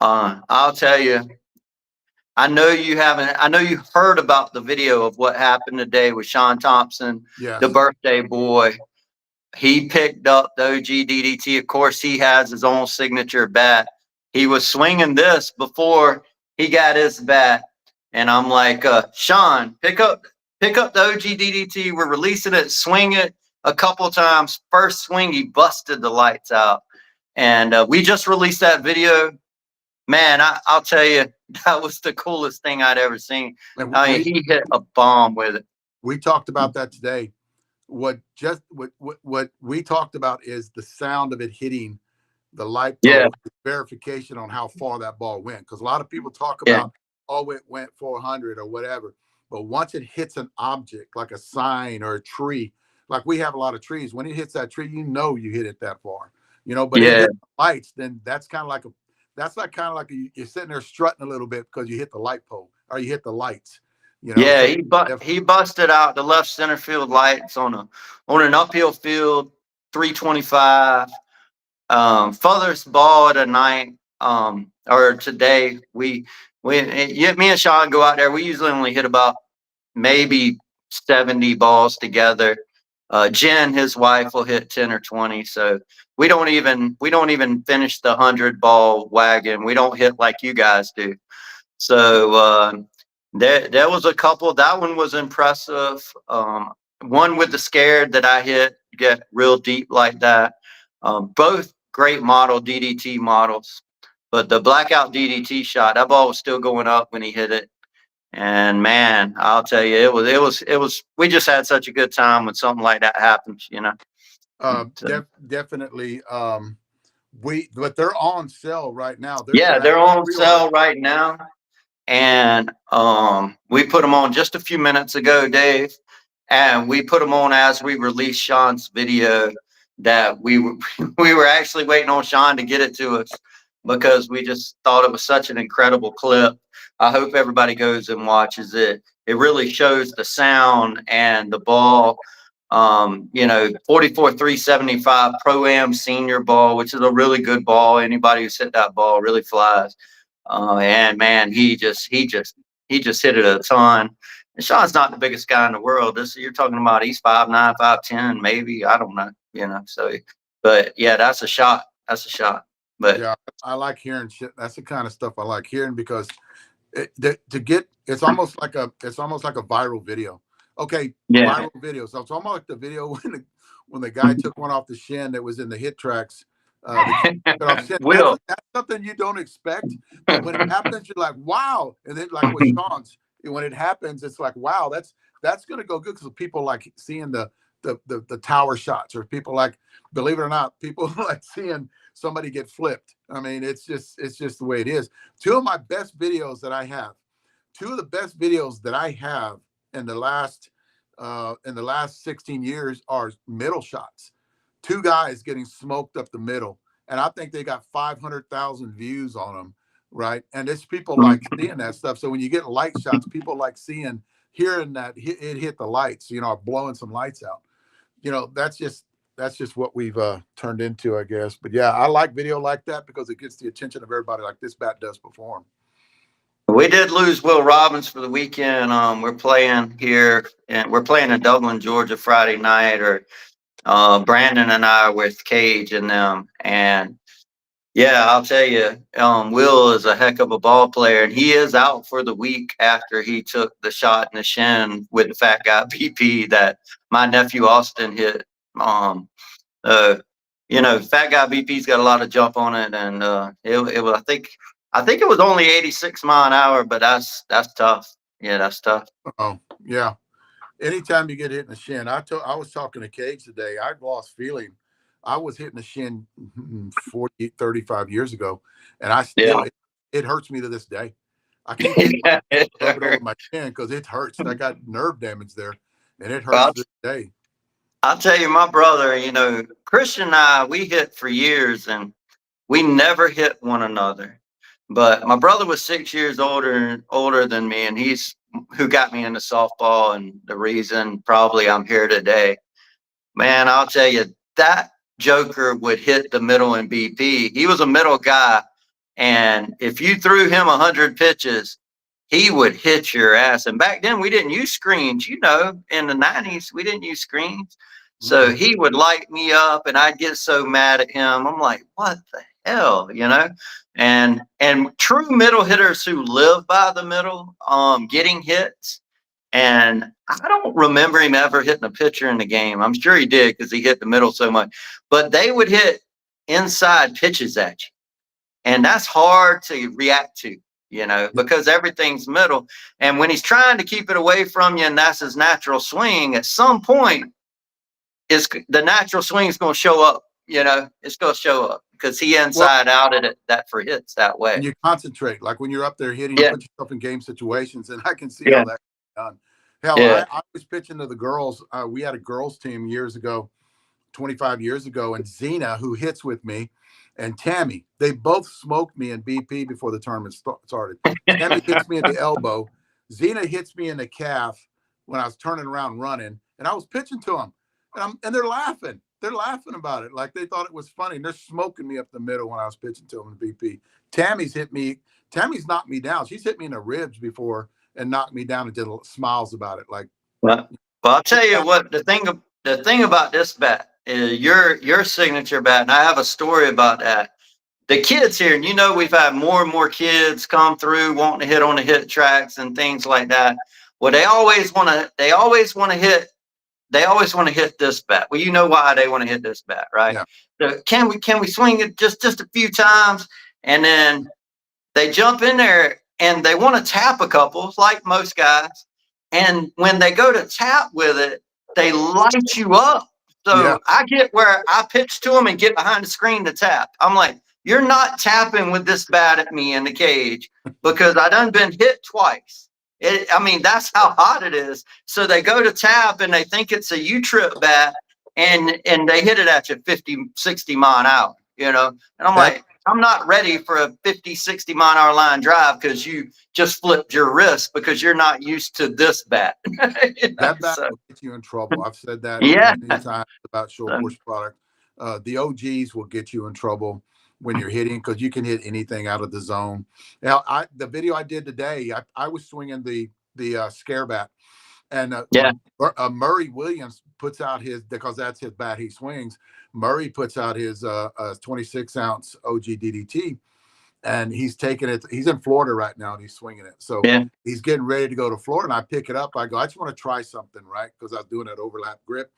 Speaker 2: I'll tell you, I know you heard about the video of what happened today with Sean Thompson,
Speaker 1: yes,
Speaker 2: the birthday boy. He picked up the OG DDT. Of course, he has his own signature bat. He was swinging this before he got his bat. And I'm like, Sean, pick up the OG DDT. We're releasing it, swing it a couple times. First swing, he busted the lights out. And we just released that video. Man, I'll tell you, that was the coolest thing I'd ever seen. He hit a bomb with it.
Speaker 1: We talked about that today. What we talked about is the sound of it hitting the light pole, verification on how far that ball went. Because a lot of people talk about, it went 400 or whatever. But once it hits an object like a sign or a tree, like we have a lot of trees, when it hits that tree, you hit it that far. But it hit the lights, then that's kind of like you're sitting there strutting a little bit because you hit the light pole or you hit the lights.
Speaker 2: He busted out the left center field lights on an uphill field, 325. Furthest ball of the night, or today. Me and Sean go out there. We usually only hit about maybe 70 balls together. Jen, his wife, will hit 10 or 20. So we don't even finish the 100-ball wagon. We don't hit like you guys do. So there was a couple. That one was impressive. One with the scared that I hit get real deep like that. Both great model DDT models, but the blackout DDT shot, that ball was still going up when he hit it. And man, I'll tell you, it was. We just had such a good time when something like that happens,
Speaker 1: Definitely. But they're on sale right now.
Speaker 2: They're on sale right now. And we put them on just a few minutes ago, Dave. And we put them on as we released Sean's video that we were actually waiting on Sean to get it to us because we just thought it was such an incredible clip. I hope everybody goes and watches it. It really shows the sound and the ball. 44-375 Pro-Am senior ball, which is a really good ball. Anybody who's hit that ball really flies. And man, he just hit it a ton. And Sean's not the biggest guy in the world. You're talking about he's 5'9", 5'10", maybe. I don't know, So, but yeah, that's a shot. But
Speaker 1: yeah, I like hearing shit. That's the kind of stuff I like hearing because it's almost like a viral video. Okay,
Speaker 2: Yeah.
Speaker 1: viral videos. So I'm talking about the video when the guy took one off the shin that was in the hit tracks. The kid took it off shin.
Speaker 2: Will.
Speaker 1: That's something you don't expect, but when it happens, you're like, wow. And then like with Sean's, when it happens, it's like, wow, that's gonna go good because people like seeing the tower shots, or people like, believe it or not, people like seeing somebody get flipped. I mean, it's just the way it is. Two of my best videos that I have, two of the best videos that I have in the last 16 years are middle shots. Two guys getting smoked up the middle, and I think they got 500,000 views on them, right? And it's people like seeing that stuff. So when you get light shots, people like hearing that it hit the lights, blowing some lights out. That's just what we've turned into, I guess. But yeah, I like video like that because it gets the attention of everybody, like this bat does perform.
Speaker 2: We did lose Will Robbins for the weekend. We're playing here, and we're playing in Dublin, Georgia, Friday night. Or Brandon and I are with Cage and them, and yeah, I'll tell you, Will is a heck of a ball player, and he is out for the week after he took the shot in the shin with the fat guy BP that my nephew Austin hit. Uh, fat guy BP's got a lot of jump on it, and it was, I think it was only 86 mph, but that's tough. Yeah, that's tough.
Speaker 1: Oh yeah. Anytime you get hit in the shin, I was talking to Cage today. I've lost feeling. I was hitting the shin 40, 35 years ago, and I still,
Speaker 2: Yeah.
Speaker 1: it hurts me to this day. I keep hitting
Speaker 2: Yeah,
Speaker 1: rub it over my shin because it hurts. I got nerve damage there, and it hurts
Speaker 2: well,
Speaker 1: to this day.
Speaker 2: I'll tell you, my brother, Christian and I, we hit for years, and we never hit one another. But my brother was 6 years older than me, and he's who got me into softball, and the reason probably I'm here today. Man, I'll tell you, that Joker would hit the middle in BP. He was a middle guy, and if you threw him 100 pitches, he would hit your ass. And back then, we didn't use screens. In the 90s, we didn't use screens. So he would light me up, and I'd get so mad at him. I'm like, what the hell, And true middle hitters who live by the middle, getting hits. And I don't remember him ever hitting a pitcher in the game. I'm sure he did because he hit the middle so much. But they would hit inside pitches at you. And that's hard to react to, because everything's middle. And when he's trying to keep it away from you and that's his natural swing, at some point, the natural swing is going to show up. It's going to show up because he inside out at it that for hits that way.
Speaker 1: And you concentrate, like when you're up there hitting,
Speaker 2: Yeah.
Speaker 1: you put yourself in game situations, and I can see
Speaker 2: Yeah.
Speaker 1: how that done. Hell,
Speaker 2: Yeah.
Speaker 1: I was pitching to the girls. We had a girls team years ago, 25 years ago, and Zena, who hits with me, and Tammy, they both smoked me in BP before the tournament started. Tammy hits me in the elbow. Zena hits me in the calf when I was turning around running, and I was pitching to them, and they're laughing. They're laughing about it like they thought it was funny. And they're smoking me up the middle when I was pitching to them in BP. Tammy's knocked me down. She's hit me in the ribs before and knocked me down and did smiles about it. Like,
Speaker 2: well, I'll tell you what, the thing about this bat is your signature bat, and I have a story about that. The kids here, and we've had more and more kids come through wanting to hit on the hit tracks and things like that. Well, they always want to hit this bat. Well, you know why they want to hit this bat, right?
Speaker 1: Yeah.
Speaker 2: So can we swing it just a few times, and then they jump in there and they want to tap a couple, like most guys. And when they go to tap with it, they light you up. So
Speaker 1: Yeah.
Speaker 2: I get where I pitch to them and get behind the screen to tap. I'm like, you're not tapping with this bat at me in the cage because I done been hit twice. That's how hot it is. So they go to tap and they think it's a U-trip bat, and they hit it at you 50, 60 mile an hour, And I'm like, I'm not ready for a 50, 60 mile an hour line drive because you just flipped your wrist because you're not used to this bat.
Speaker 1: That bat will get you in trouble. I've said that many times about short push product. The OGs will get you in trouble when you're hitting because you can hit anything out of the zone. Now, the video I did today, I was swinging the scare bat, and Murray Williams puts out his, because that's his bat he swings. Murray puts out his 26-ounce OG DDT, and he's taking it. He's in Florida right now, and he's swinging it. So
Speaker 2: Yeah.
Speaker 1: he's getting ready to go to Florida, and I pick it up. I go, I just want to try something, right? Because I was doing that overlap grip,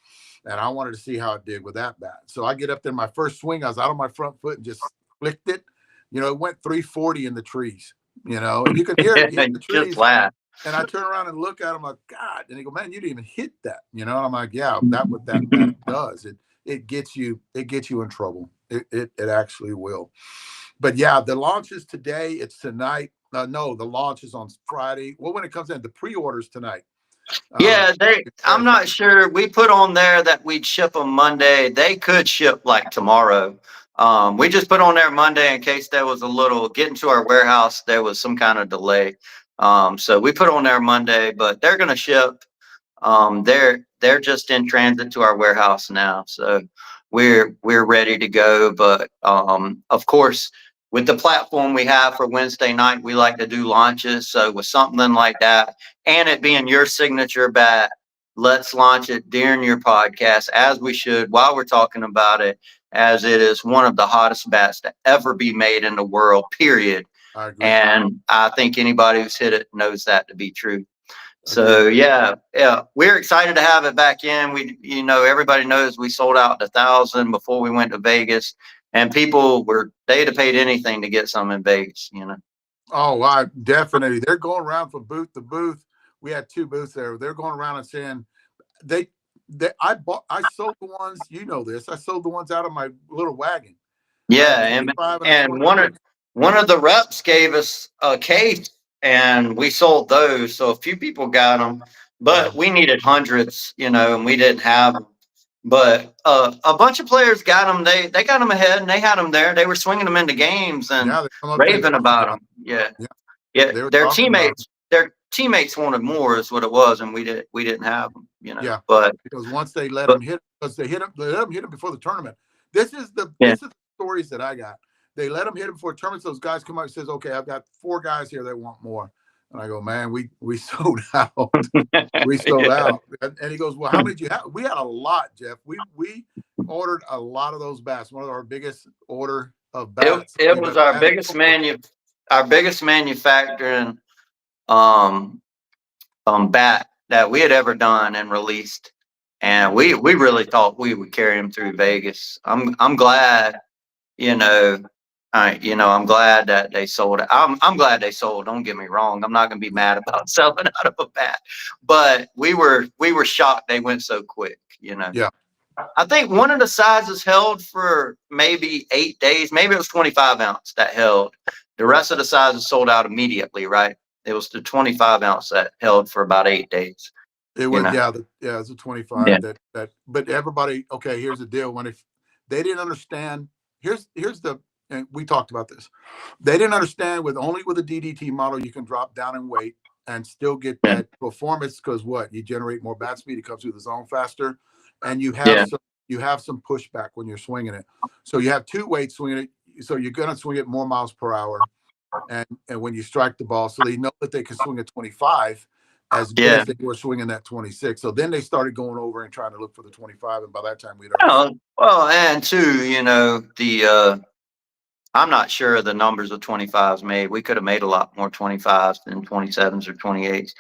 Speaker 1: and I wanted to see how it did with that bat. So I get up there, my first swing, I was out on my front foot and just flicked it. You know, it went 340 in the trees. You know, and you can hear it in the
Speaker 2: Just
Speaker 1: trees.
Speaker 2: laugh.
Speaker 1: And I turn around and look at him like, God. And he go, man, you didn't even hit that. You know, and I'm like, yeah, that what that bat does. It gets you in trouble. It actually will. But yeah, the launch is today. It's tonight. No, the launch is on Friday. Well, when it comes in, the pre-orders tonight.
Speaker 2: Yeah, I'm not sure. We put on there that we'd ship them Monday. They could ship like tomorrow. We just put on there Monday in case there was a little getting to our warehouse. There was some kind of delay. So we put on there Monday, but they're gonna ship. They're just in transit to our warehouse now, so we're ready to go. But of course, with the platform we have for Wednesday night, we like to do launches. So with something like that, and it being your signature bat, let's launch it during your podcast, as we should, while we're talking about it, as it is one of the hottest bats to ever be made in the world, period.
Speaker 1: I agree.
Speaker 2: And I think anybody who's hit it knows that to be true. So
Speaker 1: Agreed.
Speaker 2: yeah, we're excited to have it back in. Everybody knows we sold out 1,000 before we went to Vegas, and people they'd have paid anything to get some in Vegas.
Speaker 1: Oh, I definitely. They're going around from booth to booth. We had 2 booths there. They're going around and saying they I sold the ones, you know this. I sold the ones out of my little wagon. I had
Speaker 2: Yeah,
Speaker 1: a 25 and a
Speaker 2: and
Speaker 1: 26.
Speaker 2: one of the reps gave us a case, and we sold those. So a few people got them, but we needed hundreds, and we didn't have them. But a bunch of players got them. They got them ahead, and they had them there. They were swinging them into games and
Speaker 1: Yeah, they come up there and
Speaker 2: raving
Speaker 1: talking
Speaker 2: about
Speaker 1: about
Speaker 2: them. Yeah,
Speaker 1: it.
Speaker 2: yeah.
Speaker 1: Yeah, they were talking about it.
Speaker 2: Their teammates wanted more, is what it was, and we didn't have them.
Speaker 1: Yeah,
Speaker 2: But
Speaker 1: because once they let
Speaker 2: but
Speaker 1: them hit, because they let them hit them before the tournament.
Speaker 2: yeah,
Speaker 1: This is the stories that I got. They let them hit them before tournaments. Those guys come out and says, "Okay, I've got 4 guys here that want more," and I go, "Man, we sold out. We sold
Speaker 2: yeah.
Speaker 1: out." And he goes, "Well, how many did you have?" We had a lot, Jeff. We ordered a lot of those bats. One of our biggest order of bats
Speaker 2: It
Speaker 1: we've
Speaker 2: was
Speaker 1: ever had.
Speaker 2: our biggest manufacturing um bat that we had ever done and released, and we really thought we would carry him through Vegas. I'm glad, you know. I'm glad that they sold it. I'm glad they sold. Don't get me wrong. I'm not gonna be mad about selling out of a bat, but we were shocked they went so quick.
Speaker 1: Yeah,
Speaker 2: I think one of the sizes held for maybe 8 days. Maybe it was 25 ounce that held. The rest of the sizes sold out immediately, right? It was the 25 ounce that held for about 8 days.
Speaker 1: it
Speaker 2: You
Speaker 1: was.
Speaker 2: know,
Speaker 1: Yeah, it's a
Speaker 2: yeah,
Speaker 1: 25. But everybody. Okay, here's the deal. When if they didn't understand, here's the. And we talked about this. They didn't understand with a DDT model you can drop down in weight and still get
Speaker 2: yeah,
Speaker 1: that performance because what you generate more bat speed, it comes through the zone faster, and
Speaker 2: yeah,
Speaker 1: you have some pushback when you're swinging it. So you have 2 weights swinging it, so you're gonna swing it more miles per hour, and when you strike the ball, so they know that they can swing at 25 as good
Speaker 2: yeah.
Speaker 1: as they were swinging that 26. So then they started going over and trying to look for the 25, and by that time we'd already.
Speaker 2: Well, and two, the I'm not sure of the numbers of 25s made. We could have made a lot more 25s than 27s or 28s.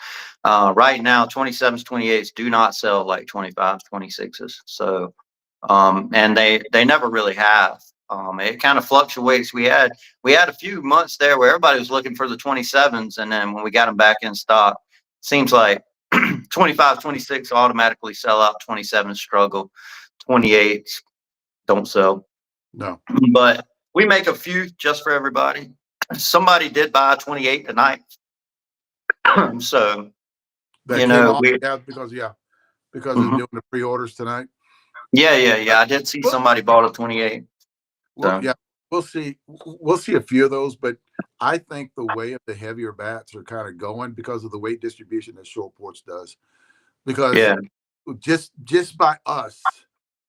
Speaker 2: Right now, 27s, 28s do not sell like 25s, 26s. So, and they never really have. It kind of fluctuates. We had a few months there where everybody was looking for the 27s, and then when we got them back in stock, seems like 25, 26 automatically sell out. 27s struggle. 28s don't sell.
Speaker 1: No,
Speaker 2: But we make a few just for everybody. Somebody did buy a 28 tonight. So,
Speaker 1: that came off.
Speaker 2: we,
Speaker 1: Yeah, because of
Speaker 2: mhm.
Speaker 1: doing the pre-orders tonight.
Speaker 2: Yeah. I did see
Speaker 1: Well,
Speaker 2: somebody bought a 28.
Speaker 1: well,
Speaker 2: So,
Speaker 1: yeah, we'll see. We'll see a few of those, but I think the way of the heavier bats are kind of going because of the weight distribution that Short Porch does. Because
Speaker 2: yeah,
Speaker 1: just by us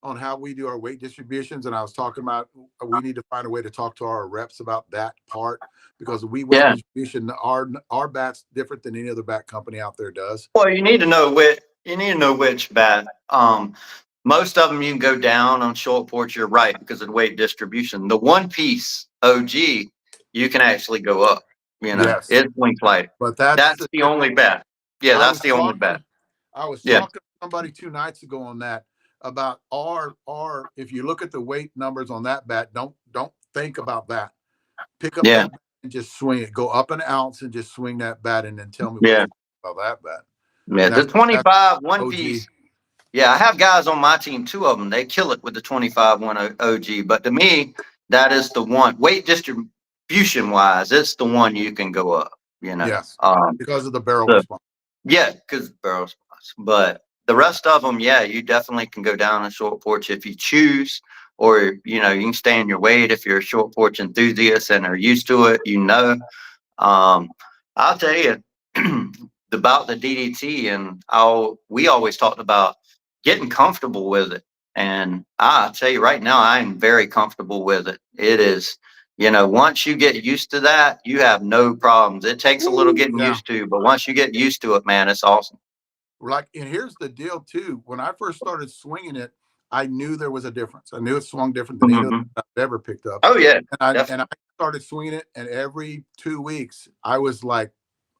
Speaker 1: on how we do our weight distributions, and I was talking about we need to find a way to talk to our reps about that part because we weight
Speaker 2: yeah.
Speaker 1: distribution, our bats different than any other bat company out there does.
Speaker 2: Well, you need to know which bat. Most of them you can go down on short porch. You're right because of the weight distribution. The one piece OG you can actually go up.
Speaker 1: Yes.
Speaker 2: It swings lighter.
Speaker 1: But that's
Speaker 2: That's
Speaker 1: the
Speaker 2: the only
Speaker 1: difference.
Speaker 2: bat. Yeah,
Speaker 1: I
Speaker 2: that's
Speaker 1: was
Speaker 2: the only bat.
Speaker 1: talking, I was
Speaker 2: Yeah,
Speaker 1: talking to somebody 2 nights ago on that about if you look at the weight numbers on that bat, don't think about that. Pick up
Speaker 2: yeah,
Speaker 1: that bat and just swing it. Go up an ounce and just swing that bat, and then tell me what
Speaker 2: yeah,
Speaker 1: you think about that bat.
Speaker 2: yeah.
Speaker 1: And
Speaker 2: The
Speaker 1: that's
Speaker 2: 25 one
Speaker 1: OG.
Speaker 2: piece. Yeah, I have guys on my team, two of them. They kill it with the 25 one OG. But to me, that is the one. Weight distribution wise, it's the one you can go up. You know.
Speaker 1: Yes,
Speaker 2: Um.
Speaker 1: because of the barrel
Speaker 2: So
Speaker 1: response.
Speaker 2: yeah, because barrel spots. But the rest of them, yeah, you definitely can go down a short porch if you choose, or you can stay in your weight if you're a short porch enthusiast and are used to it. Um, I'll tell you about the DDT, and we always talked about getting comfortable with it. And I'll tell you right now, I'm very comfortable with it. It is, once you get used to that, you have no problems. It takes a little getting
Speaker 1: Yeah.
Speaker 2: used to, but once you get used to it, man, it's awesome.
Speaker 1: And here's the deal too. When I first started swinging it, I knew there was a difference. I knew it swung different than any other
Speaker 2: Hmm.
Speaker 1: I've ever picked up.
Speaker 2: Oh yeah,
Speaker 1: And I
Speaker 2: definitely.
Speaker 1: started swinging it, and every 2 weeks I was like,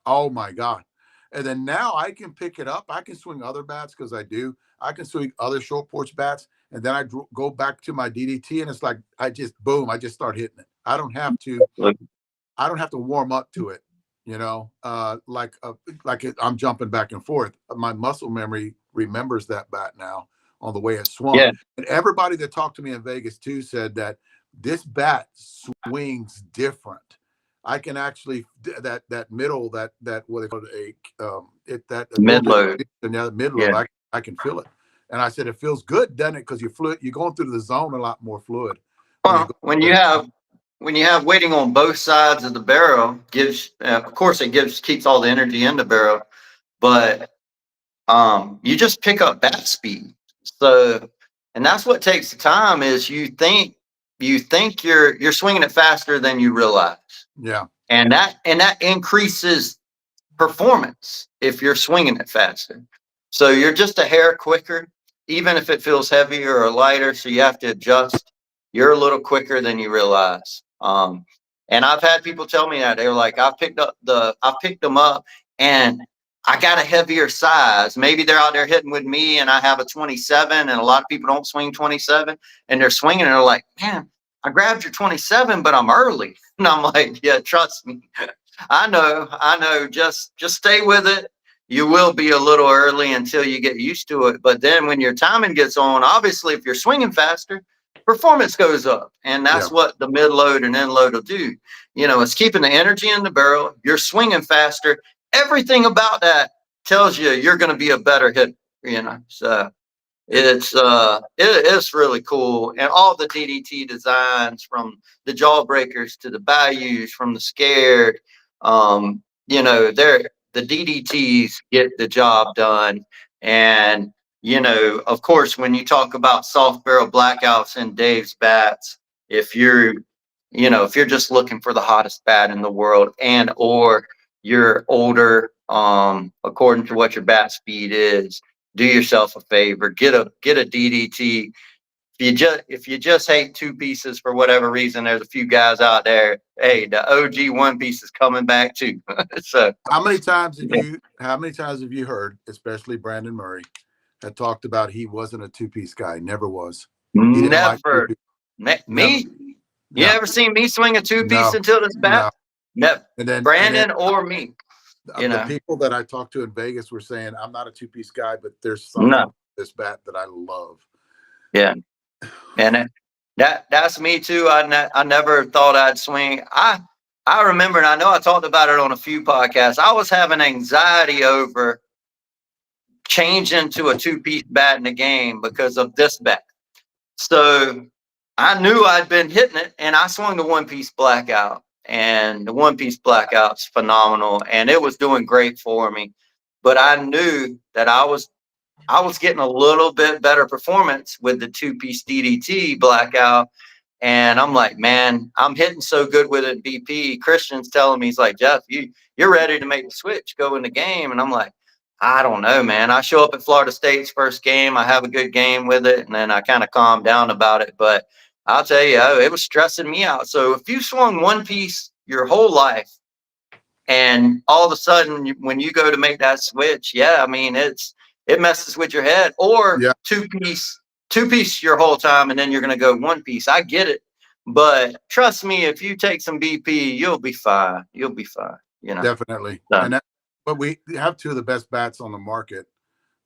Speaker 1: oh my God. And then now I can pick it up. I can swing other bats because I do. I can swing other short porch bats. And then I go back to my DDT, and it's like boom, I just start hitting it.
Speaker 2: Look,
Speaker 1: I don't have to warm up to it, I'm jumping back and forth. My muscle memory remembers that bat now on the way it swung.
Speaker 2: yeah,
Speaker 1: And everybody that talked to me in Vegas too said that this bat swings different. I can actually that middle that what they call it a little
Speaker 2: mid
Speaker 1: bit
Speaker 2: load.
Speaker 1: and the mid
Speaker 2: Yeah.
Speaker 1: load I can feel it. And I said it feels good, doesn't it? Because you're going through the zone a lot more fluid when you
Speaker 2: Well,
Speaker 1: go to
Speaker 2: when you have weighting on both sides of the barrel, gives of course it keeps all the energy in the barrel, but you just pick up bat speed. So, and that's what takes the time is you think you're swinging it faster than you realize,
Speaker 1: yeah.
Speaker 2: and that increases performance if you're swinging it faster. So you're just a hair quicker, even if it feels heavier or lighter. So you have to adjust. You're a little quicker than you realize. And I've had people tell me that they're like, I picked them up, and I got a heavier size. Maybe they're out there hitting with me, and I have a 27, and a lot of people don't swing 27, and they're swinging, and they're like, man, I grabbed your 27, but I'm early. And I'm like, yeah, trust me. I know. Just stay with it. You will be a little early until you get used to it. But then when your timing gets on, obviously, if you're swinging faster, performance goes up. And
Speaker 1: Yeah.
Speaker 2: that's what the mid load and end load will do. It's keeping the energy in the barrel. You're swinging faster. Everything about that tells you you're going to be a better hitter. So it's really cool, and all the DDT designs from the jawbreakers to the bayous from the scared, they're the DDTs get the job done. And of course, when you talk about soft barrel blackouts in Dave's bats, if you're if you're just looking for the hottest bat in the world, and or you're older, according to what your bat speed is, do yourself a favor, get a DDT. If you just hate two pieces for whatever reason, there's a few guys out there. Hey, the OG one piece is coming back too. So yeah.
Speaker 1: How many times have you heard, especially Brandon Murray, had talked about he wasn't a two-piece guy, never was. He didn't like two
Speaker 2: Never
Speaker 1: piece.
Speaker 2: me.
Speaker 1: Never.
Speaker 2: You
Speaker 1: No.
Speaker 2: ever seen me swing a two piece
Speaker 1: No.
Speaker 2: until this bat?
Speaker 1: No.
Speaker 2: No,
Speaker 1: And then
Speaker 2: Brandon or me.
Speaker 1: the people that I talked to in Vegas were saying I'm not a two-piece guy, but there's something
Speaker 2: No,
Speaker 1: about this bat that I love.
Speaker 2: yeah, and that's me too. I never thought I'd swing. I remember, and I know I talked about it on a few podcasts. I was having anxiety over changing to a two-piece bat in the game because of this bat. So I knew I'd been hitting it, and I swung the one-piece blackout, and the one-piece blackout's phenomenal, and it was doing great for me. But I knew that I was getting a little bit better performance with the two-piece DDT blackout. And I'm like, man, I'm hitting so good with it. BP Christian's telling me, he's like, Jeff, you're ready to make the switch, go in the game. And I'm like, I don't know, man. I show up at Florida State's first game. I have a good game with it, and then I kind of calm down about it. But I'll tell you, it was stressing me out. So if you swung one piece your whole life. And all of a sudden, when you go to make that switch, yeah, I mean, it messes with your head. Or
Speaker 1: Yeah,
Speaker 2: two piece your whole time, and then you're going to go one piece. I get it, but trust me, if you take some BP, you'll be fine. You'll be fine. You know.
Speaker 1: definitely.
Speaker 2: So,
Speaker 1: And that, but we have two of the best bats on the market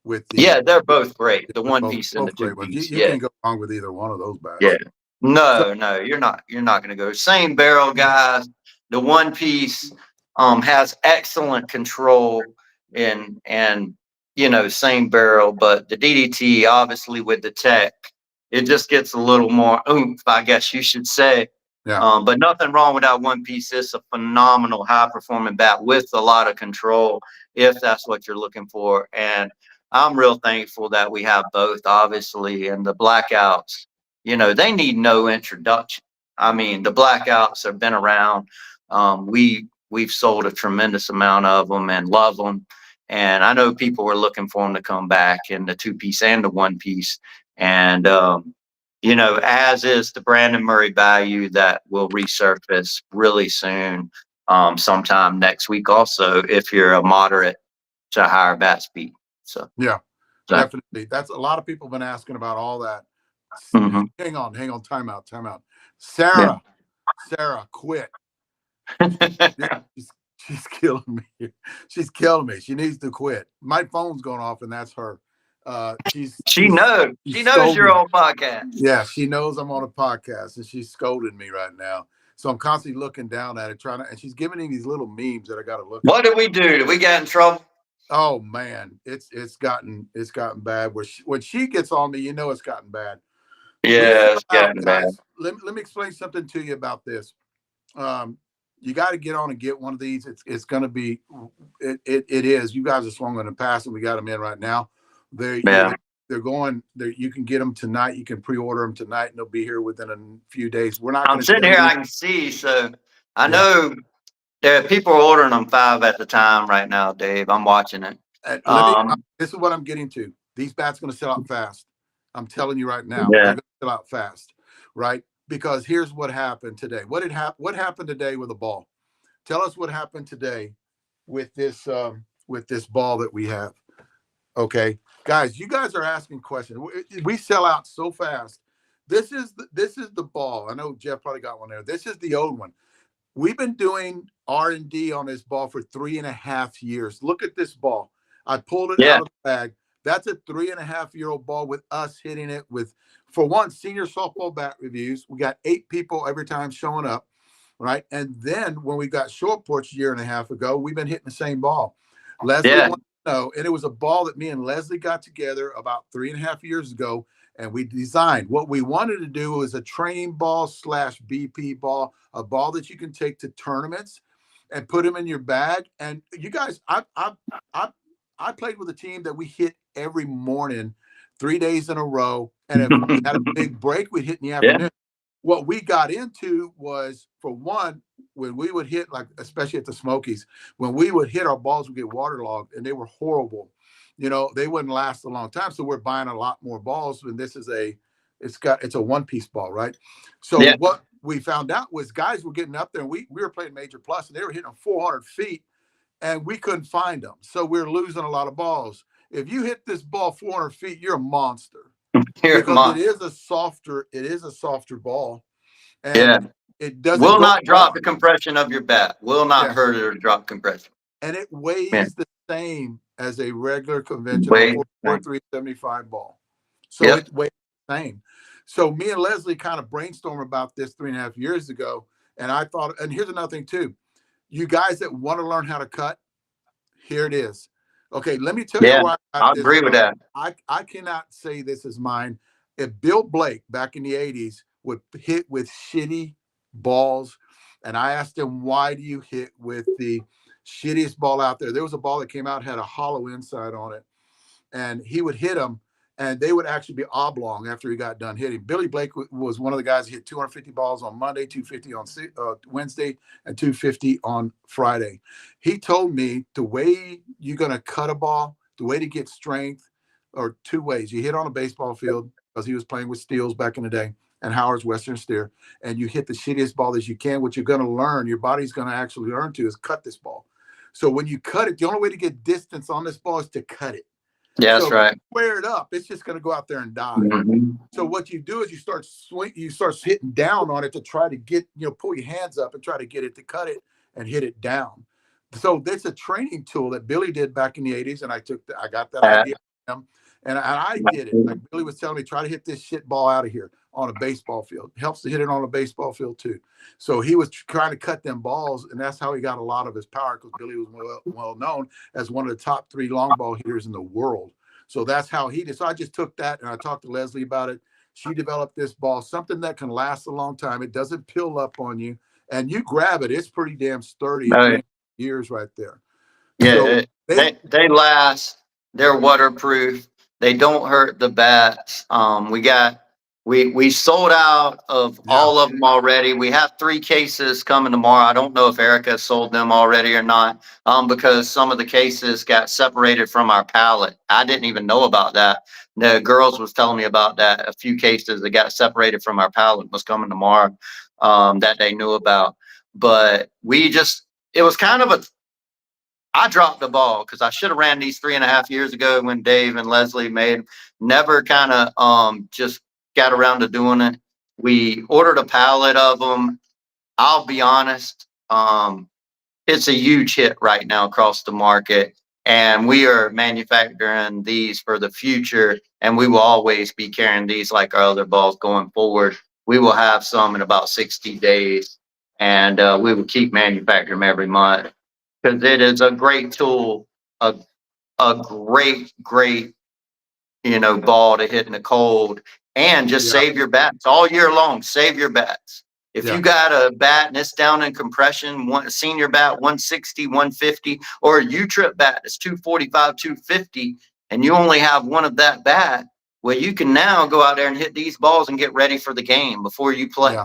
Speaker 1: with
Speaker 2: yeah,
Speaker 1: the
Speaker 2: they're both great. The
Speaker 1: with
Speaker 2: one
Speaker 1: both
Speaker 2: piece and the
Speaker 1: both
Speaker 2: two
Speaker 1: great ones.
Speaker 2: piece.
Speaker 1: You
Speaker 2: Yeah.
Speaker 1: can't go wrong with either one of those
Speaker 2: Yeah.
Speaker 1: bats. So
Speaker 2: No, you're not. You're not going to go. Same barrel, guys. The one piece has excellent control and same barrel, but the DDT obviously with the tech, it just gets a little more oomph, I guess you should say.
Speaker 1: yeah,
Speaker 2: But nothing wrong with that one piece. It's a phenomenal high performing bat with a lot of control if that's what you're looking for. And I'm real thankful that we have both, obviously, and the blackouts. They need no introduction. I mean, the blackouts have been around. We've sold a tremendous amount of them and love them. And I know people were looking for them to come back in the two piece and the one piece. And, as is the Brandon Murray value that will resurface really soon, sometime next week, also, if you're a moderate to higher bat speed. So,
Speaker 1: yeah,
Speaker 2: so
Speaker 1: definitely. That's a lot of people have been asking about all that.
Speaker 2: mhm.
Speaker 1: Hang on, time out.
Speaker 2: Yeah.
Speaker 1: Sarah, quit. She's, she's killing me. She's killing me. She needs to quit. My phone's going off, and that's her.
Speaker 2: She knows.
Speaker 1: She's
Speaker 2: She knows you're
Speaker 1: scolding.
Speaker 2: on podcast.
Speaker 1: Yeah, she knows I'm on a podcast, and she's scolding me right now. So I'm constantly looking down at it, and she's giving me these little memes that I got to look
Speaker 2: What
Speaker 1: at.
Speaker 2: did we do? Did we get in trouble?
Speaker 1: Oh man, it's gotten bad. When she gets on me, it's gotten bad. We
Speaker 2: Yeah,
Speaker 1: sell
Speaker 2: it's
Speaker 1: out,
Speaker 2: getting bad.
Speaker 1: guys. Let me explain something to you about this. You got to get on and get one of these. It's going to be it is. You guys are swung in the past, and we got them in right now.
Speaker 2: Yeah.
Speaker 1: They're going. You can get them tonight. You can pre-order them tonight, and they'll be here within a few days. We're not
Speaker 2: I'm
Speaker 1: going to
Speaker 2: sitting
Speaker 1: tell
Speaker 2: here,
Speaker 1: you.
Speaker 2: I can see. So I
Speaker 1: Yeah.
Speaker 2: know there are people are ordering them 5 at the time right now, Dave. I'm watching it.
Speaker 1: This is what I'm getting to. These bats going to sell out fast. I'm telling you right now, they're
Speaker 2: Yeah.
Speaker 1: going to sell out fast, right? Because here's what happened today. What happened today with the ball? Tell us what happened today with this ball that we have. Okay, guys, you guys are asking questions. We sell out so fast. This is the ball. I know Jeff probably got one there. This is the old one. We've been doing R&D on this ball for 3.5 years. Look at this ball. I pulled it
Speaker 2: Yeah.
Speaker 1: out of the bag. That's a 3.5-year-old ball with us hitting it with, for one, senior softball bat reviews. We got 8 people every time showing up, right? And then when we got short porch a year and a half ago, we've been hitting the same ball. Leslie
Speaker 2: Yeah.
Speaker 1: wanted to know, and it was a ball that me and Leslie got together about 3.5 years ago, and we designed. What we wanted to do was a training ball / BP ball, a ball that you can take to tournaments and put them in your bag. And you guys, I played with a team that we hit every morning, 3 days in a row. And if we had a big break, we'd hit in the afternoon.
Speaker 2: Yeah.
Speaker 1: What we got into was, for one, when we would hit, like especially at the Smokies, when we would hit, our balls would get waterlogged, and they were horrible. They wouldn't last a long time. So we're buying a lot more balls. And this is it's a one-piece ball, right? So
Speaker 2: Yeah.
Speaker 1: what we found out was guys were getting up there, and we were playing Major Plus, and they were hitting them 400 feet, and we couldn't find them. So we're losing a lot of balls. If you hit this ball 400 feet, you're a monster, because it is a softer ball,
Speaker 2: Yeah.
Speaker 1: and it doesn't
Speaker 2: Will
Speaker 1: go
Speaker 2: not drop
Speaker 1: far.
Speaker 2: the compression of your bat. Will not
Speaker 1: Yeah,
Speaker 2: hurt it or drop compression.
Speaker 1: and it
Speaker 2: Yeah.
Speaker 1: weighs the same as a regular conventional
Speaker 2: Wait.
Speaker 1: 4.375 ball. So
Speaker 2: Yep.
Speaker 1: it weighs the same. So me and Leslie kind of brainstormed about this 3.5 years ago, and I thought, and here's another thing too. You guys that want to learn how to cut, here it is. Okay, let me tell you
Speaker 2: Yeah.
Speaker 1: where I
Speaker 2: I
Speaker 1: got this
Speaker 2: agree with
Speaker 1: from.
Speaker 2: that.
Speaker 1: I cannot say this is mine. If Bill Blake back in the 80s would hit with shitty balls, and I asked him, why do you hit with the shittiest ball out there? There was a ball that came out, had a hollow inside on it, and he would hit them, and they would actually be oblong after he got done hitting. Billy Blake was one of the guys who hit 250 balls on Monday, 250 on Wednesday, and 250 on Friday. He told me the way you're going to cut a ball, the way to get strength, are 2 ways. You hit on a baseball field, because he was playing with steels back in the day, and Howard's Western Steer, and you hit the shittiest ball that you can, what you're going to learn, your body's going to actually learn to is cut this ball. So when you cut it, the only way to get distance on this ball is to cut it.
Speaker 2: Yeah,
Speaker 1: so
Speaker 2: that's right.
Speaker 1: Square it up, it's just going to go out there and die.
Speaker 2: Mm-hmm.
Speaker 1: So what you do is you start hitting down on it to try to get, pull your hands up and try to get it to cut it and hit it down. So that's a training tool that Billy did back in the 80s. And I got that idea from him. And I did it. Like Billy was telling me, try to hit this shit ball out of here on a baseball field. It helps to hit it on a baseball field too. So he was trying to cut them balls, and that's how he got a lot of his power, because Billy was well known as one of the top 3 long ball hitters in the world. So that's how he did. So I just took that and I talked to Leslie about it. She developed this ball, something that can last a long time. It doesn't pill up on you, and you grab it. It's pretty damn sturdy. 3 years right there.
Speaker 2: Yeah, so they last. They're waterproof. They don't hurt the bats. We sold out of all of them already. We have 3 cases coming tomorrow. I don't know if Erica sold them already or not, because some of the cases got separated from our pallet. I didn't even know about that. The girls was telling me about that. A few cases that got separated from our pallet was coming tomorrow, that they knew about. But it was kind of I dropped the ball because I should have ran these 3.5 years ago when Dave and Leslie never kind of just got around to doing it. We ordered a pallet of them. I'll be honest, it's a huge hit right now across the market, and we are manufacturing these for the future, and we will always be carrying these like our other balls going forward. We will have some in about 60 days, and we will keep manufacturing them every month, because it is a great tool, a great ball to hit in the cold, and just save your bats all year long. Save your bats. If you got a bat and it's down in compression, one senior bat 160, 150, or a U-trip bat that's 245, 250, and you only have one of that bat, well, you can now go out there and hit these balls and get ready for the game before you play.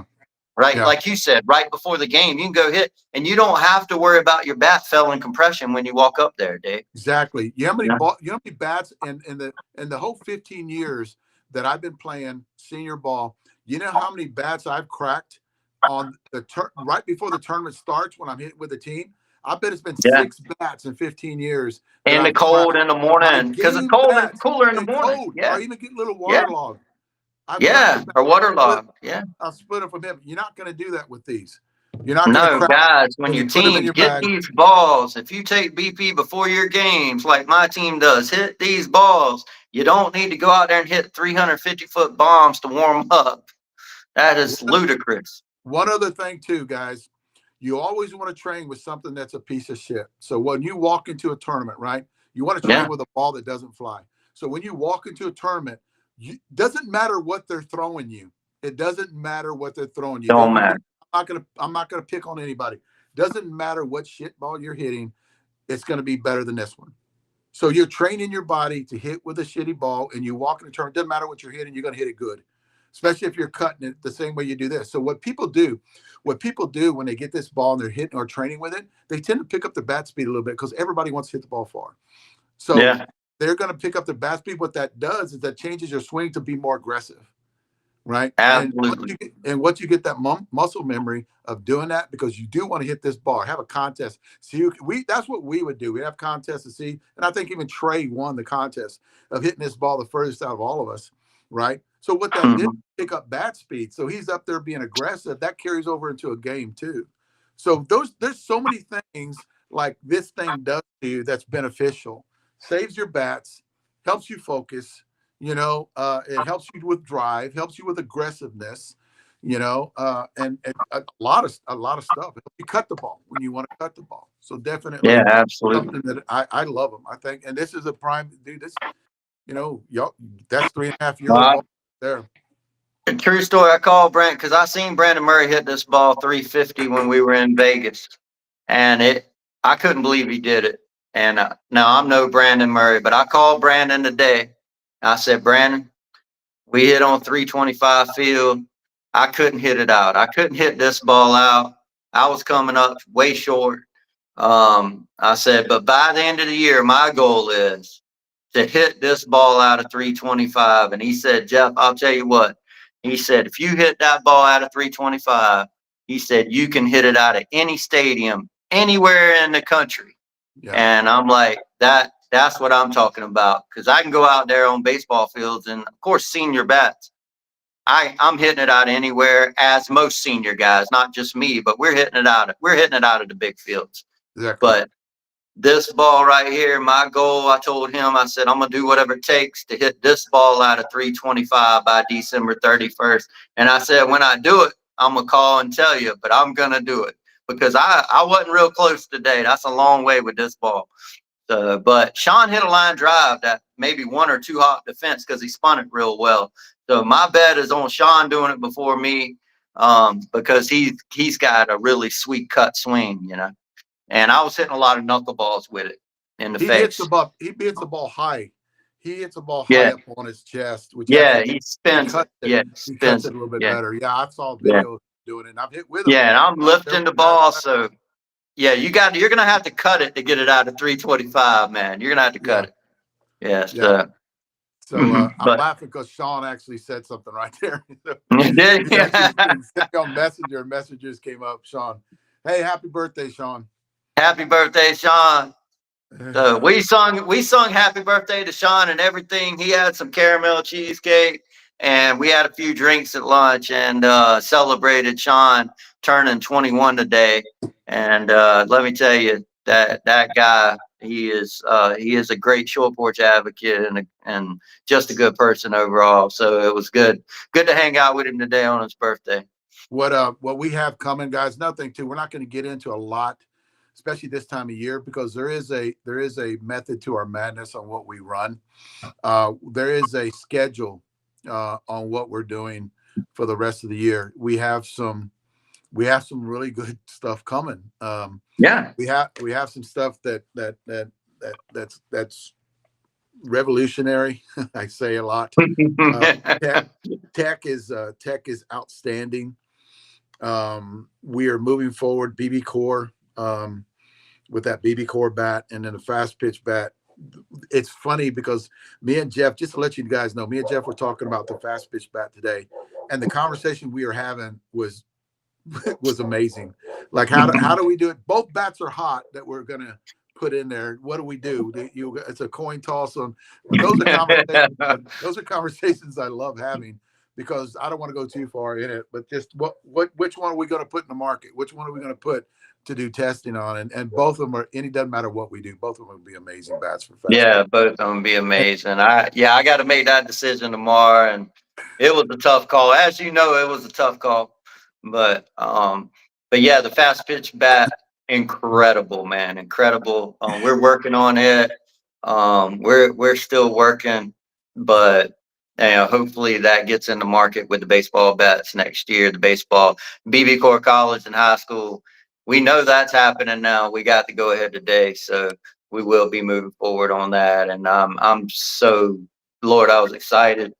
Speaker 2: Right? Yeah. Like you said, right before the game, you can go hit, and you don't have to worry about your bat fell in compression when you walk up there, Dave.
Speaker 1: Exactly. You know how many bats in the whole 15 years that I've been playing senior ball, you know how many bats I've cracked on the right before the tournament starts when I'm hitting with the team? I bet it's been 6 bats in 15 years.
Speaker 2: In the cold in the morning, because it's cold and cooler in the morning.
Speaker 1: Or even get a little waterlogged.
Speaker 2: Or waterlogged.
Speaker 1: I'll split it from him. You're not going to do that with these. You're not
Speaker 2: going to guys, when your team get these balls, if you take BP before your games, like my team does, hit these balls. You don't need to go out there and hit 350-foot bombs to warm up. That is ludicrous.
Speaker 1: One other thing too, guys, you always want to train with something that's a piece of shit. So when you walk into a tournament, right, you want to train with a ball that doesn't fly. So when you walk into a tournament, doesn't matter what they're throwing you. It doesn't matter what they're throwing you.
Speaker 2: Don't matter.
Speaker 1: I'm not gonna pick on anybody. Doesn't matter what shit ball you're hitting, it's gonna be better than this one. So you're training your body to hit with a shitty ball, and you walk in the tournament. Doesn't matter what you're hitting, you're gonna hit it good. Especially if you're cutting it the same way you do this. So what people do when they get this ball and they're hitting or training with it, they tend to pick up the bat speed a little bit, because everybody wants to hit the ball far. So they're going to pick up the bat speed. What that does is that changes your swing to be more aggressive, right?
Speaker 2: Absolutely.
Speaker 1: And once you get that muscle memory of doing that, because you do want to hit this ball, have a contest. So that's what we would do. We have contests to see, and I think even Trey won the contest of hitting this ball the furthest out of all of us, right? So what that did, pick up bat speed. So he's up there being aggressive. That carries over into a game too. So there's so many things like this thing does to you that's beneficial. Saves your bats, helps you focus, it helps you with drive, helps you with aggressiveness, and a lot of stuff. You cut the ball when you want to cut the ball. So definitely,
Speaker 2: absolutely.
Speaker 1: Something that I love them. I think, and this is a prime dude. This, y'all, that's 3.5 year old there.
Speaker 2: True story. I called Brent because I seen Brandon Murray hit this ball 350 when we were in Vegas, and I couldn't believe he did it. And now I'm no Brandon Murray, but I called Brandon today. I said, Brandon, we hit on 325 field. I couldn't hit it out. I couldn't hit this ball out. I was coming up way short. I said, but by the end of the year, my goal is to hit this ball out of 325. And he said, Jeff, I'll tell you what, He said, if you hit that ball out of 325, he said, you can hit it out of any stadium, anywhere in the country.
Speaker 1: Yeah.
Speaker 2: And I'm like, that's what I'm talking about. Cause I can go out there on baseball fields and of course, senior bats. I'm hitting it out anywhere, as most senior guys, not just me, but we're hitting it out. We're hitting it out of the big fields.
Speaker 1: Exactly.
Speaker 2: But this ball right here, my goal, I told him, I said, I'm going to do whatever it takes to hit this ball out of 325 by December 31st. And I said, when I do it, I'm going to call and tell you, but I'm going to do it because I wasn't real close today. That's a long way with this ball. But Sean hit a line drive that maybe one or two hop defense because he spun it real well. So my bet is on Sean doing it before me because he's got a really sweet cut swing, you know. And I was hitting a lot of knuckleballs with it in the face.
Speaker 1: He hits the ball high. He hits the ball
Speaker 2: Yeah.
Speaker 1: high up on his chest, which
Speaker 2: he spins it. Yeah,
Speaker 1: he cuts it a little bit better. Yeah, I saw videos doing it. And I've hit with him.
Speaker 2: Yeah, and I'm lifting the ball, so yeah, you're gonna have to cut it to get it out of 325, man. You're gonna have to cut it. Yeah.
Speaker 1: So I'm laughing because Sean actually said something right there. He actually sent me on Messenger. Messages came up. Sean, hey, happy birthday, Sean.
Speaker 2: Happy birthday, Sean. So we sung happy birthday to Sean and everything. He had some caramel cheesecake and we had a few drinks at lunch and celebrated Sean turning 21 today. And let me tell you that guy, he is a great short porch advocate and just a good person overall. So it was good to hang out with him today on his birthday.
Speaker 1: What we have coming, guys, nothing too. We're not going to get into a lot, especially this time of year, because there is a method to our madness on what we run. There is a schedule on what we're doing for the rest of the year. We have some really good stuff coming. We have some stuff that's revolutionary. I say a lot. Tech is outstanding. We are moving forward. BB core. With that BB core bat and then the fast pitch bat. It's funny because me and Jeff, just to let you guys know, me and Jeff were talking about the fast pitch bat today, and the conversation we were having was amazing. Like how do we do it? Both bats are hot that we're gonna put in there. What do we do? It's a coin toss on. But those are conversations I love having. Because I don't want to go too far in it, but just which one are we going to put in the market? Which one are we going to put to do testing on? And both of them it doesn't matter what we do. Both of them will be amazing bats for fast.
Speaker 2: Yeah, both of them be amazing. I got to make that decision tomorrow, and it was a tough call. As you know, it was a tough call, but yeah, the fast pitch bat, incredible, man, incredible. We're working on it. We're still working, but hopefully that gets in the market with the baseball bats next year. The baseball BB core college and high school. We know that's happening now. We got to go ahead today, so we will be moving forward on that. And I'm so, Lord, I was excited.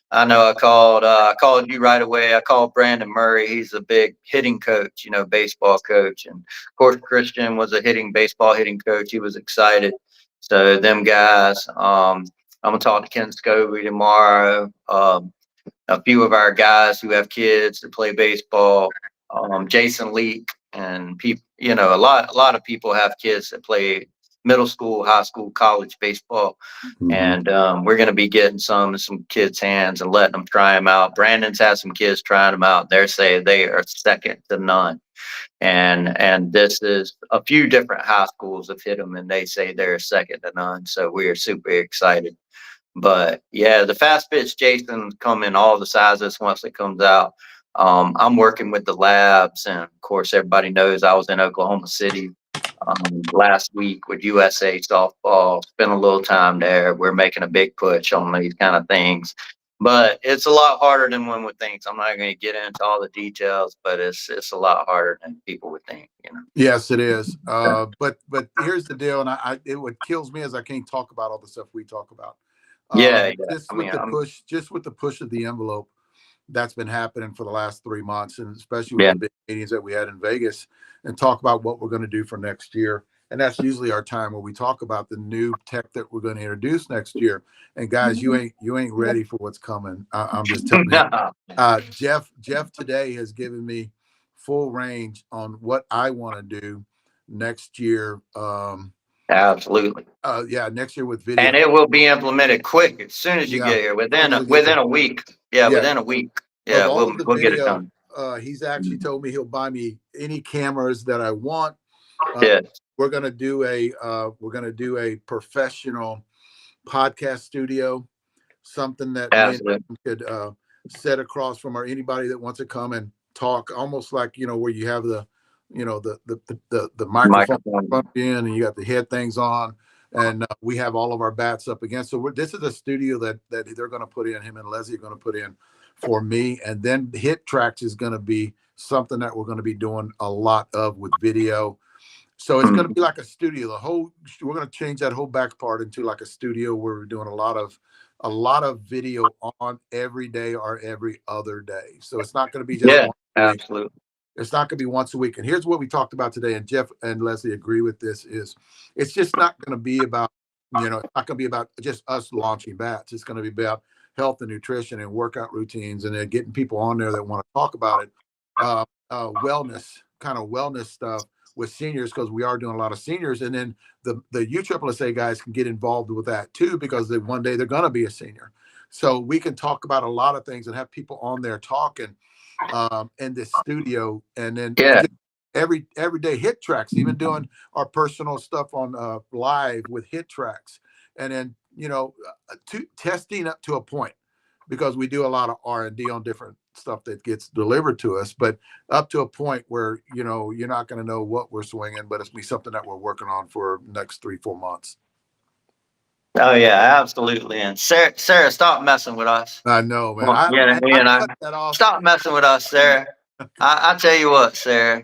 Speaker 2: I know I called you right away. I called Brandon Murray. He's a big hitting coach, baseball coach. And of course, Christian was a baseball hitting coach. He was excited. So them guys, I'm going to talk to Ken Scobie tomorrow. A few of our guys who have kids that play baseball, Jason Leak and people, a lot of people have kids that play middle school, high school, college baseball. Mm-hmm. And we're going to be getting some kids' hands and letting them try them out. Brandon's had some kids trying them out. They're saying they are second to none. And this is a few different high schools have hit them and they say they're second to none. So we are super excited. But yeah, the fast pitch, Jason, come in all the sizes once it comes out. I'm working with the labs, and of course, everybody knows I was in Oklahoma City last week with USA softball. Spent a little time there. We're making a big push on these kind of things, but it's a lot harder than one would think. I'm not going to get into all the details, but it's a lot harder than people would think.
Speaker 1: Yes, it is. But here's the deal, and what kills me is I can't talk about all the stuff we talk about. Just with the push of the envelope that's been happening for the last 3 months, and especially with the big meetings that we had in Vegas, and talk about what we're going to do for next year. And that's usually our time where we talk about the new tech that we're going to introduce next year. And guys, you ain't ready for what's coming. I'm just telling you. Jeff today has given me full range on what I want to do next year.
Speaker 2: Absolutely.
Speaker 1: Yeah, next year with video.
Speaker 2: And it will be implemented quick as soon as you
Speaker 1: Yeah,
Speaker 2: get here,
Speaker 1: as soon as we get
Speaker 2: within
Speaker 1: there.
Speaker 2: a week. Yeah,
Speaker 1: Yeah,
Speaker 2: within a week.
Speaker 1: of
Speaker 2: Yeah,
Speaker 1: all of the
Speaker 2: we'll get it
Speaker 1: video,
Speaker 2: done.
Speaker 1: he's actually told me he'll buy me any cameras that I want. Uh,
Speaker 2: Yeah,
Speaker 1: we're gonna do a professional podcast studio, something that me and
Speaker 2: absolutely.
Speaker 1: him could set across from, or anybody that wants to come and talk, almost like, where you have the, the microphone
Speaker 2: Microphone.
Speaker 1: in, and you got the head things on, and we have all of our bats up against. So this is a studio that they're going to put in. Him and Leslie are going to put in for me, and then Hit Tracks is going to be something that we're going to be doing a lot of with video. So it's going to
Speaker 2: Mm.
Speaker 1: be like a studio. We're going to change that whole back part into like a studio where we're doing a lot of video on every day or every other day. So it's not going to be just
Speaker 2: Yeah,
Speaker 1: once a week.
Speaker 2: absolutely.
Speaker 1: It's not going to be once a week. And here's what we talked about today, and Jeff and Leslie agree with this: is it's just not going to be about, it's not going to be about just us launching bats. It's going to be about health and nutrition and workout routines, and then getting people on there that want to talk about it, wellness stuff with seniors, because we are doing a lot of seniors. And then the USSSA guys can get involved with that too, because one day they're going to be a senior. So we can talk about a lot of things and have people on there talking in this studio, and then
Speaker 2: Yeah,
Speaker 1: just every day Hit Tracks, even doing our personal stuff on live with Hit Tracks, and then to testing up to a point, because we do a lot of R&D on different stuff that gets delivered to us, but up to a point where you're not going to know what we're swinging, but it's be something that we're working on for next 3-4 months.
Speaker 2: oh yeah, absolutely. And Sarah, stop messing with us.
Speaker 1: I know, man.
Speaker 2: Well, yeah,
Speaker 1: I
Speaker 2: you know,
Speaker 1: cut that off.
Speaker 2: stop messing with us, Sarah. I tell you what, Sarah,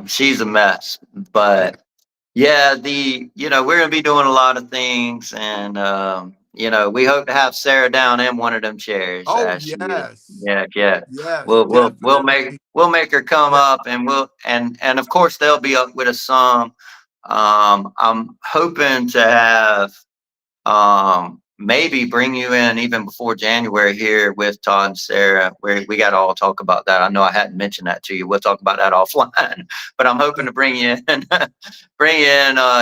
Speaker 2: she's a mess. But yeah, we're gonna be doing a lot of things, and we hope to have Sarah down in one of them chairs
Speaker 1: Oh
Speaker 2: as she is.
Speaker 1: yes,
Speaker 2: Yeah, yeah.
Speaker 1: yes,
Speaker 2: We'll make her come
Speaker 1: yeah.
Speaker 2: up, and and of course they'll be up with us some. I'm hoping to have maybe bring you in even before January here with Todd and Sarah, where we got to all talk about that. I know I hadn't mentioned that to you. We'll talk about that offline, but I'm hoping to bring you in,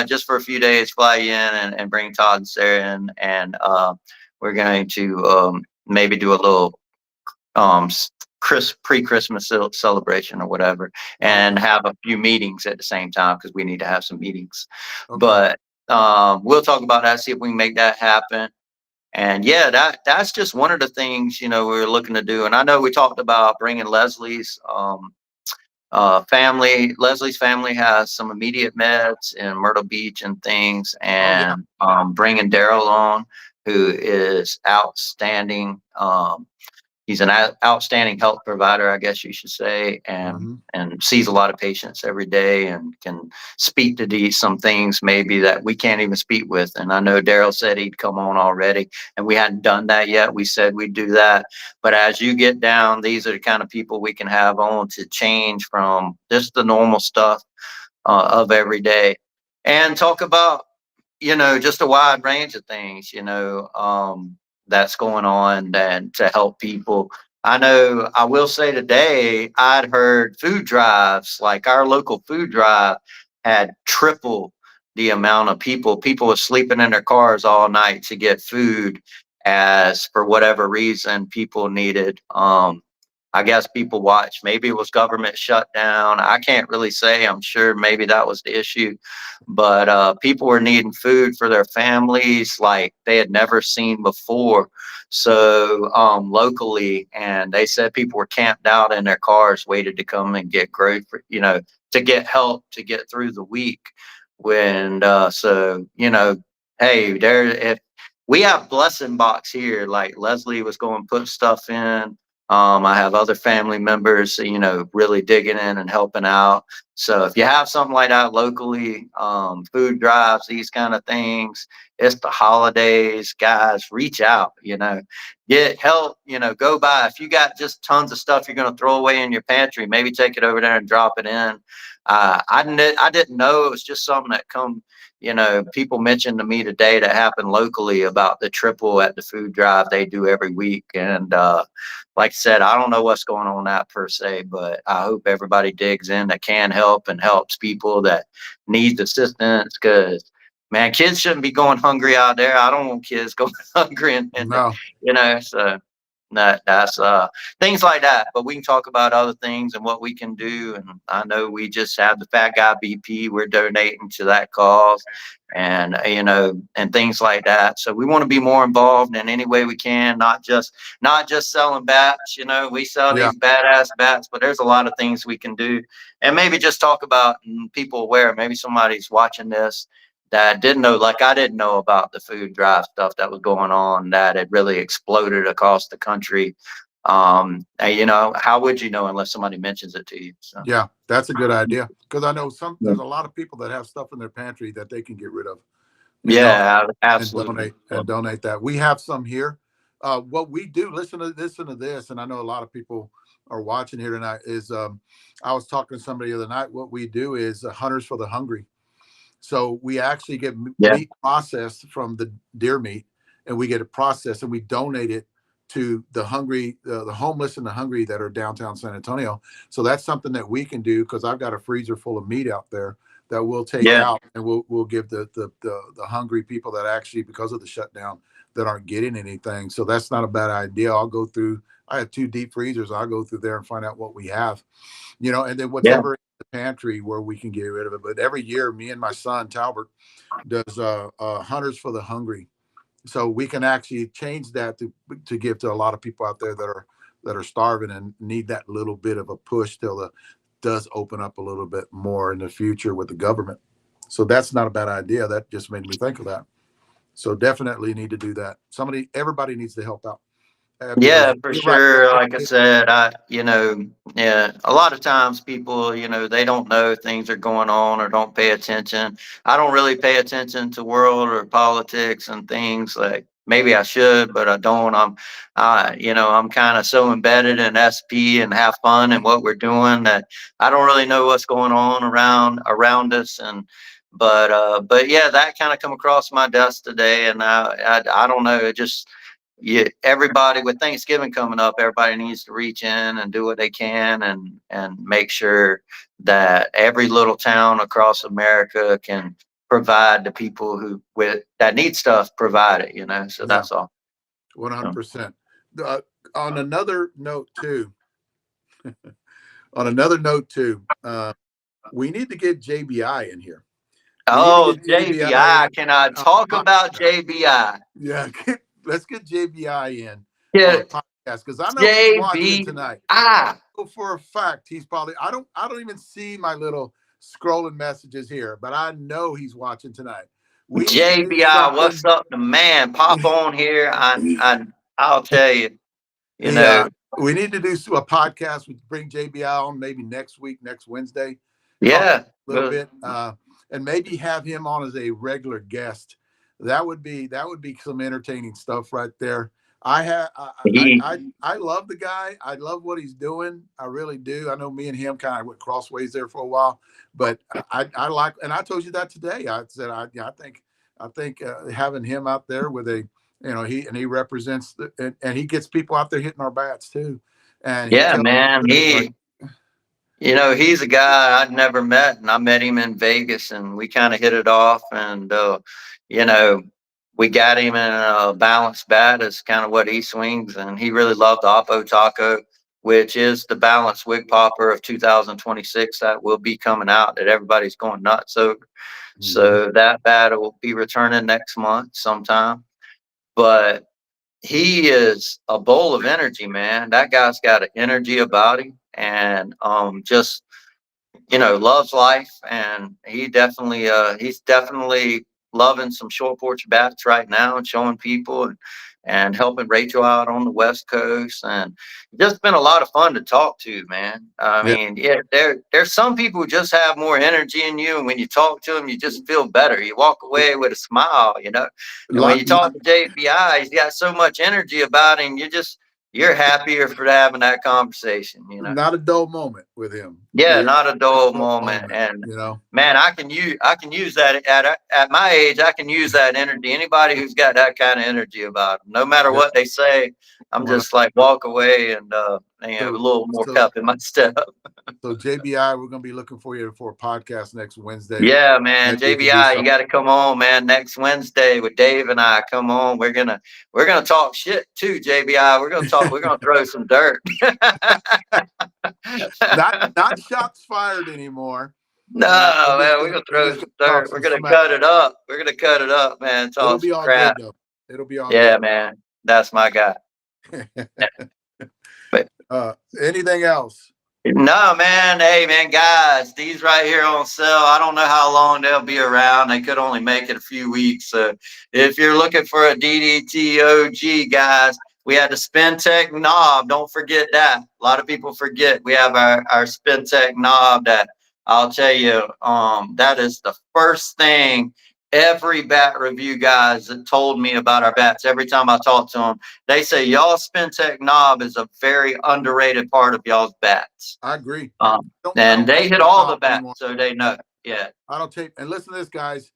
Speaker 2: just for a few days, fly you in, and bring Todd and Sarah in, and we're going to maybe do a little pre-Christmas celebration or whatever, and
Speaker 1: Okay.
Speaker 2: have a few meetings at the same time, because we need to have some meetings.
Speaker 1: Okay.
Speaker 2: But we'll talk about that, see if we can make that happen. And yeah, that's just one of the things we're looking to do. And I know we talked about bringing Leslie's family. Leslie's family has some immediate meds in Myrtle Beach and things,
Speaker 1: Oh yeah.
Speaker 2: and bringing Daryl on, who is outstanding. He's an outstanding health provider, I guess you should say, and
Speaker 1: Hmm.
Speaker 2: sees a lot of patients every day, and can speak to some things maybe that we can't even speak with. And I know Daryl said he'd come on already, and we hadn't done that yet. We said we'd do that. But as you get down, these are the kind of people we can have on to change from just the normal stuff of every day, and talk about just a wide range of things, that's going on, and to help people. I know I will say today, I'd heard food drives, like our local food drive had triple the amount of people. People were sleeping in their cars all night to get food, as for whatever reason people needed. I guess people watched. Maybe it was government shutdown. I can't really say. I'm sure maybe that was the issue, but people were needing food for their families like they had never seen before. So locally, and they said people were camped out in their cars, waited to come and get grocery, to get help to get through the week. When hey, if we have blessing box here, like Leslie was going to put stuff in. I have other family members, really digging in and helping out. So if you have something like that locally, food drives, these kind of things, it's the holidays, guys, reach out, get help, go by. If you got just tons of stuff you're going to throw away in your pantry, maybe take it over there and drop it in. I didn't know it was just something that people mentioned to me today that happened locally about the triple at the food drive they do every week. And, like I said, I don't know what's going on that per se, but I hope everybody digs in that can help and helps people that need assistance. Because man, kids shouldn't be going hungry out there. I don't want kids going hungry,
Speaker 1: No.
Speaker 2: so that's things like that. But we can talk about other things and what we can do. And I know we just have the Fat Guy BP. We're donating to that cause, and and things like that. So we want to be more involved in any way we can, not just selling bats. We sell
Speaker 1: Yeah.
Speaker 2: these badass bats, but there's a lot of things we can do, and maybe just talk about people aware. Maybe somebody's watching this that didn't know, like I didn't know about the food drive stuff that was going on, that had really exploded across the country. And, how would you know unless somebody mentions it to you? So
Speaker 1: Yeah, that's a good idea, because I know there's a lot of people that have stuff in their pantry that they can get rid of, you know,
Speaker 2: yeah,
Speaker 1: and
Speaker 2: absolutely.
Speaker 1: donate that. We have some here. What we do, listen to this, and I know a lot of people are watching here tonight. Is I was talking to somebody the other night. What we do is Hunters for the Hungry. So we actually get
Speaker 2: Yeah,
Speaker 1: meat processed from the deer meat, and we get it processed and we donate it to the hungry, the homeless and the hungry that are downtown San Antonio. So that's something that we can do, because I've got a freezer full of meat out there that we'll take
Speaker 2: yeah,
Speaker 1: out, and we'll give the hungry people that actually, because of the shutdown, that aren't getting anything. So that's not a bad idea. I'll go through. I have 2 deep freezers. I'll go through there and find out what we have, and then
Speaker 2: yeah,
Speaker 1: whatever in the pantry where we can get rid of it. But every year, me and my son Talbert does Hunters for the Hungry, so we can actually change that to give to a lot of people out there that are starving and need that little bit of a push till the does open up a little bit more in the future with the government. So that's not a bad idea. That just made me think of that. So definitely need to do that. Everybody needs to help out,
Speaker 2: yeah,
Speaker 1: because
Speaker 2: for
Speaker 1: you're right.
Speaker 2: sure. Like I said, yeah, a lot of times people, they don't know things are going on or don't pay attention. I don't really pay attention to world or politics and things. Like maybe I should, but I don't. I'm kind of so embedded in SP and have fun and what we're doing that I don't really know what's going on around us. But yeah, that kind of come across my desk today, and I don't know. It just, yeah, everybody with Thanksgiving coming up, everybody needs to reach in and do what they can, and make sure that every little town across America can provide the people that need stuff, provide it. So
Speaker 1: Yeah,
Speaker 2: that's all. So,
Speaker 1: 100%. Uh, on another note too, on another note too, we need to get JBI in here. We need to
Speaker 2: oh,
Speaker 1: get JBI
Speaker 2: JBI,
Speaker 1: in
Speaker 2: can I
Speaker 1: on
Speaker 2: talk
Speaker 1: a
Speaker 2: about
Speaker 1: podcast.
Speaker 2: JBI?
Speaker 1: Yeah, let's get JBI in on
Speaker 2: Yeah,
Speaker 1: a podcast, because I know he's watching tonight.
Speaker 2: JBI.
Speaker 1: I know for a fact he's probably. I don't even see my little scrolling messages here, but I know he's watching tonight. We need to do
Speaker 2: JBI, what's
Speaker 1: something.
Speaker 2: up, the man? Pop on here. I'll tell you. You
Speaker 1: Yeah,
Speaker 2: know,
Speaker 1: we need to do a podcast. We bring JBI on maybe next week, next Wednesday, talk
Speaker 2: yeah.
Speaker 1: a little bit, and maybe have him on as a regular guest. That would be some entertaining stuff right there. I have
Speaker 2: He,
Speaker 1: I love the guy. I love what he's doing. I really do. I know me and him kind of went crossways there for a while, but I like, and I told you that today. I said I think having him out there with a, he represents and he gets people out there hitting our bats too, and he
Speaker 2: yeah,
Speaker 1: tells
Speaker 2: man.
Speaker 1: the truth. Like,
Speaker 2: He's a guy I'd never met, and I met him in Vegas, and we kind of hit it off, and you know, we got him in a balanced bat is kind of what he swings, and he really loved the Oppo Taco, which is the balanced wig popper of 2026 that will be coming out that everybody's going nuts over.
Speaker 1: mhm.
Speaker 2: So that bat will be returning next month sometime, but he is a bowl of energy, man. That guy's got an energy about him, and just loves life. And he's definitely loving some short porch bats right now and showing people, and helping Rachel out on the West Coast. And just been a lot of fun to talk to, man. I mean, yeah, there's some people who just have more energy in you. And when you talk to them, you just feel better. You walk away with a smile, you know. And when you talk to JBI, he's got so much energy about him. You're happier for having that conversation, you know.
Speaker 1: Not a dull moment with him.
Speaker 2: Yeah, not a dull moment. And
Speaker 1: you know,
Speaker 2: man, I can use that at my age. I can use that energy. Anybody who's got that kind of energy about them, no matter what they say, I'm just like walk away and a little more pep in my step.
Speaker 1: So JBI, we're gonna be looking for you for a podcast next Wednesday.
Speaker 2: Yeah, man, JBI, you got to come on, man. Next Wednesday with Dave and I, come on. We're gonna talk shit too, JBI. We're gonna throw some dirt.
Speaker 1: not shots fired anymore.
Speaker 2: No, man, we're gonna throw some dirt. We're gonna cut it up. We're gonna cut it up, man.
Speaker 1: It'll be all
Speaker 2: crap.
Speaker 1: good, though. It'll be all
Speaker 2: good.
Speaker 1: Yeah,
Speaker 2: man. That's my guy.
Speaker 1: But anything else?
Speaker 2: No, man. Hey, man, guys, these right here on sale. I don't know how long they'll be around. They could only make it a few weeks. So if you're looking for a DDT OG, guys, we had the SpinTech knob. Don't forget that. A lot of people forget we have our SpinTech knob that I'll tell you, that is the first thing every bat review guys that told me about our bats. Every time I talk to them, they say y'all SpinTech knob is a very underrated part of y'all's bats.
Speaker 1: I agree.
Speaker 2: And they hit all the bats, so they know. Yeah.
Speaker 1: I don't tape. And listen to this, guys.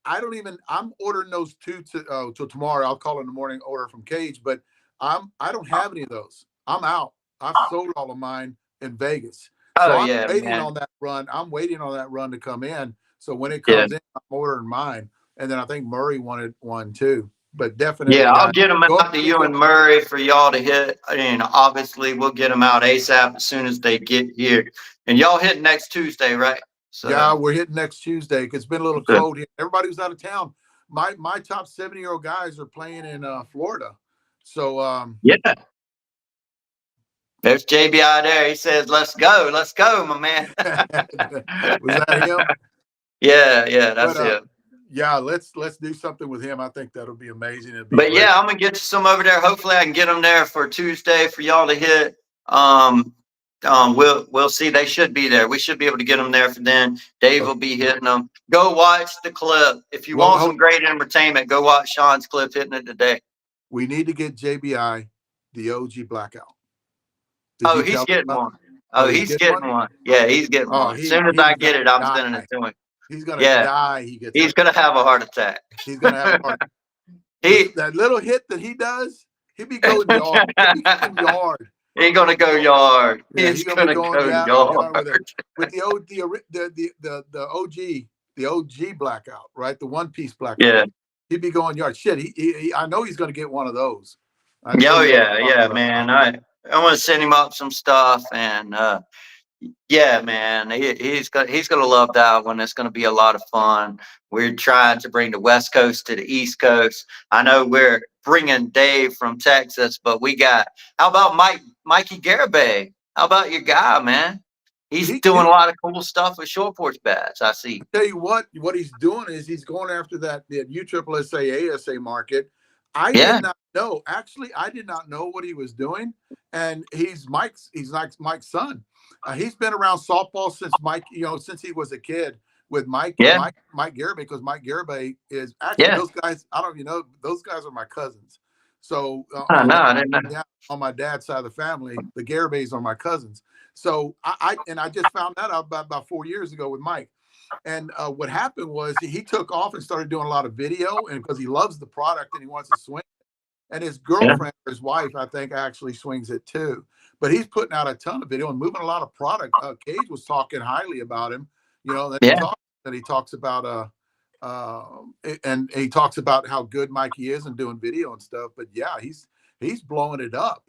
Speaker 1: I'm ordering those two till tomorrow. I'll call in the morning, order from Cage, but I don't have any of those. I'm out. I've sold all of mine in Vegas. So I'm waiting on that run. I'm waiting on that run to come in. So when it comes in, I'm ordering mine. And then I think Murray wanted one too. But definitely,
Speaker 2: I'll get them out to you and Murray for y'all to hit. And obviously, we'll get them out ASAP as soon as they get here. And y'all hit next Tuesday, right?
Speaker 1: So, yeah, we're hitting next Tuesday because it's been a little cold here. Everybody was out of town. My top 70-year-old guys are playing in Florida. So
Speaker 2: yeah. There's JBI there. He says, "Let's go, my man."
Speaker 1: Was that him?
Speaker 2: Yeah, that's it.
Speaker 1: Yeah, let's do something with him. I think that'll be amazing.
Speaker 2: But yeah, I'm gonna get you some over there. Hopefully, I can get them there for Tuesday for y'all to hit. We'll see. They should be there. We should be able to get them there for then. Dave will be hitting them. Go watch the clip. If you want some great entertainment, go watch Sean's clip hitting it today.
Speaker 1: We need to get JBI the OG blackout.
Speaker 2: He's getting one. He's getting one. Yeah, he's getting one. As soon as I get it, I'm sending it to him.
Speaker 1: He's gonna die.
Speaker 2: He's gonna have a heart attack.
Speaker 1: He's gonna have a heart attack. That little hit that he does, he'll be going yard.
Speaker 2: He's gonna go yard.
Speaker 1: Yeah, he's gonna go yard with the OG blackout, right? The one piece blackout.
Speaker 2: Yeah,
Speaker 1: he'd be going yard. Shit, I know he's gonna get one of those.
Speaker 2: Yeah, man. I want to send him up some stuff, and yeah, man, he's gonna love that one. It's gonna be a lot of fun. We're trying to bring the West Coast to the East Coast. I know we're bringing Dave from Texas, but how about Mikey Garibay? How about your guy, man? He's doing a lot of cool stuff with short porch bats. I see.
Speaker 1: I tell you what he's doing is he's going after that USSSA ASA market. I did not know. Actually, I did not know what he was doing. And he's Mike's son. He's been around softball since since he was a kid with Mike Garibay, because Mike Garibay is actually those guys. I don't those guys are my cousins. So
Speaker 2: I didn't know.
Speaker 1: On my dad's side of the family, the Garibays are my cousins. So I just found that out about 4 years ago with Mike. And what happened was he took off and started doing a lot of video, and because he loves the product and he wants to swing it. And his girlfriend, or his wife, I think, actually swings it too. But he's putting out a ton of video and moving a lot of product. Cage was talking highly about him, that he talks about and he talks about how good Mikey is and doing video and stuff. But yeah, he's blowing it up.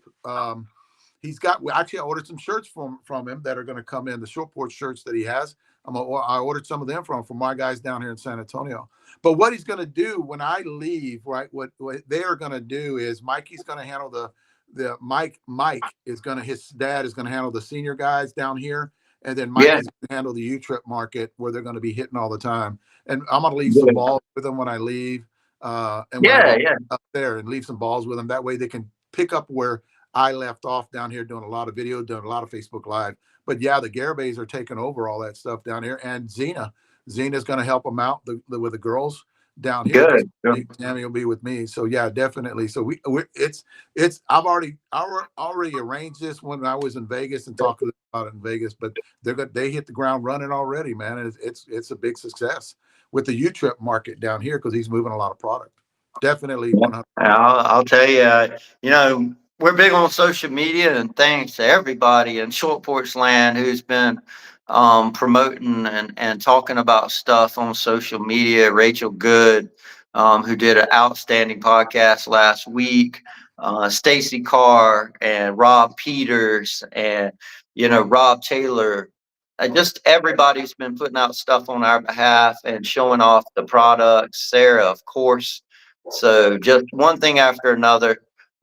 Speaker 1: He's got actually I ordered some shirts from him that are going to come in, the short porch shirts that he has. I ordered some of them from my guys down here in San Antonio. But what he's going to do when I leave, right? What they are going to do is Mikey's going to handle his dad is going to handle the senior guys down here, and then Mikey's going to handle the U-Trip market where they're going to be hitting all the time. And I'm going to leave some balls with them when I leave. And when I go
Speaker 2: Yeah.
Speaker 1: up there and leave some balls with them, that way they can pick up where I left off down here, doing a lot of video, doing a lot of Facebook Live. But yeah, the Garabays are taking over all that stuff down here, and Zena's going to help them out with the girls down here, because
Speaker 2: Good. Good.
Speaker 1: Tammy will be with me. So yeah, definitely. So it's I've already arranged this when I was in Vegas and talked about it in Vegas, but they hit the ground running already, man. It's a big success with the U-Trip market down here, because he's moving a lot of product. Definitely
Speaker 2: Yeah.
Speaker 1: 100.
Speaker 2: I'll tell you, we're big on social media, and thanks to everybody in Short Porch Land who's been promoting and talking about stuff on social media. Rachel Good, who did an outstanding podcast last week. Stacy Carr and Rob Peters and Rob Taylor. Just everybody's been putting out stuff on our behalf and showing off the products. Sarah, of course. So just one thing after another.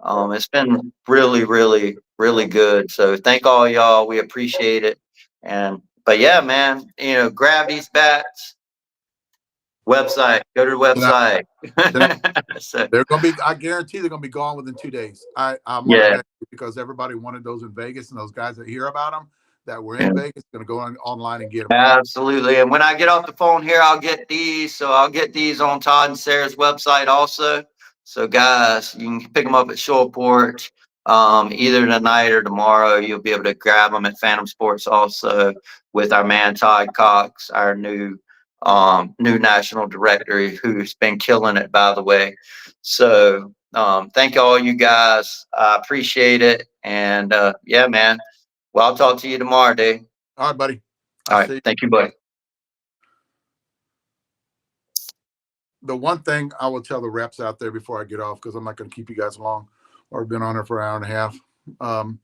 Speaker 2: It's been really, really, really good. So thank all y'all. We appreciate it. But yeah, man, grab these bats. Website. Go to the website. So
Speaker 1: They're gonna be. I guarantee they're gonna be gone within 2 days. I'm gonna
Speaker 2: yeah.
Speaker 1: bet you, because everybody wanted those in Vegas, and those guys that hear about them that were
Speaker 2: Yeah.
Speaker 1: in Vegas gonna go online and get them.
Speaker 2: Absolutely. And when I get off the phone here, I'll get these. So I'll get these on Todd and Sarah's website also. So guys, you can pick them up at Shoreport either tonight or tomorrow. You'll be able to grab them at Phantom Sports also with our man Todd Cox, our new national director, who's been killing it, by the way. So thank all you guys. I appreciate it. And yeah, man. Well, I'll talk to you tomorrow, dude.
Speaker 1: All right, buddy.
Speaker 2: All
Speaker 1: I'll
Speaker 2: right.
Speaker 1: see you.
Speaker 2: Thank you, buddy.
Speaker 1: The one thing I will tell the reps out there before I get off, because I'm not going to keep you guys long, or been on there for an hour and a half,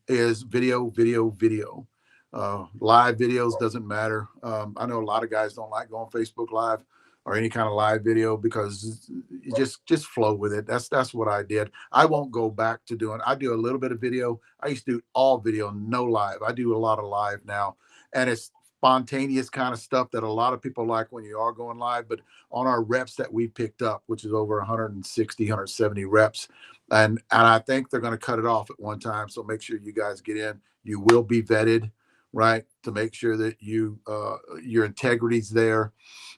Speaker 1: is video, video, video. Live videos doesn't matter. I know a lot of guys don't like going Facebook Live or any kind of live video, because you just flow with it. That's what I did. I won't go back to doing. I do a little bit of video. I used to do all video, no live. I do a lot of live now, and it's spontaneous kind of stuff that a lot of people like when you are going live. But on our reps that we picked up, which is over 160, 170 reps, and I think they're going to cut it off at one time. So make sure you guys get in. You will be vetted, right, to make sure that your integrity's there.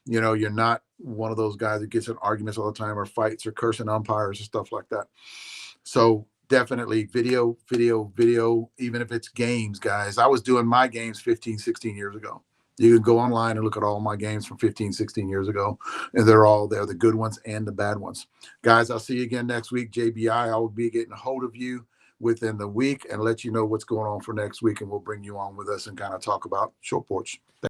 Speaker 1: You're not one of those guys that gets in arguments all the time, or fights, or cursing umpires or stuff like that. So definitely video, video, video, even if it's games, guys. I was doing my games 15, 16 years ago. You can go online and look at all my games from 15, 16 years ago, and they're all there, the good ones and the bad ones. Guys, I'll see you again next week. JBI, I will be getting a hold of you within the week and let you know what's going on for next week, and we'll bring you on with us and kind of talk about Short Porch.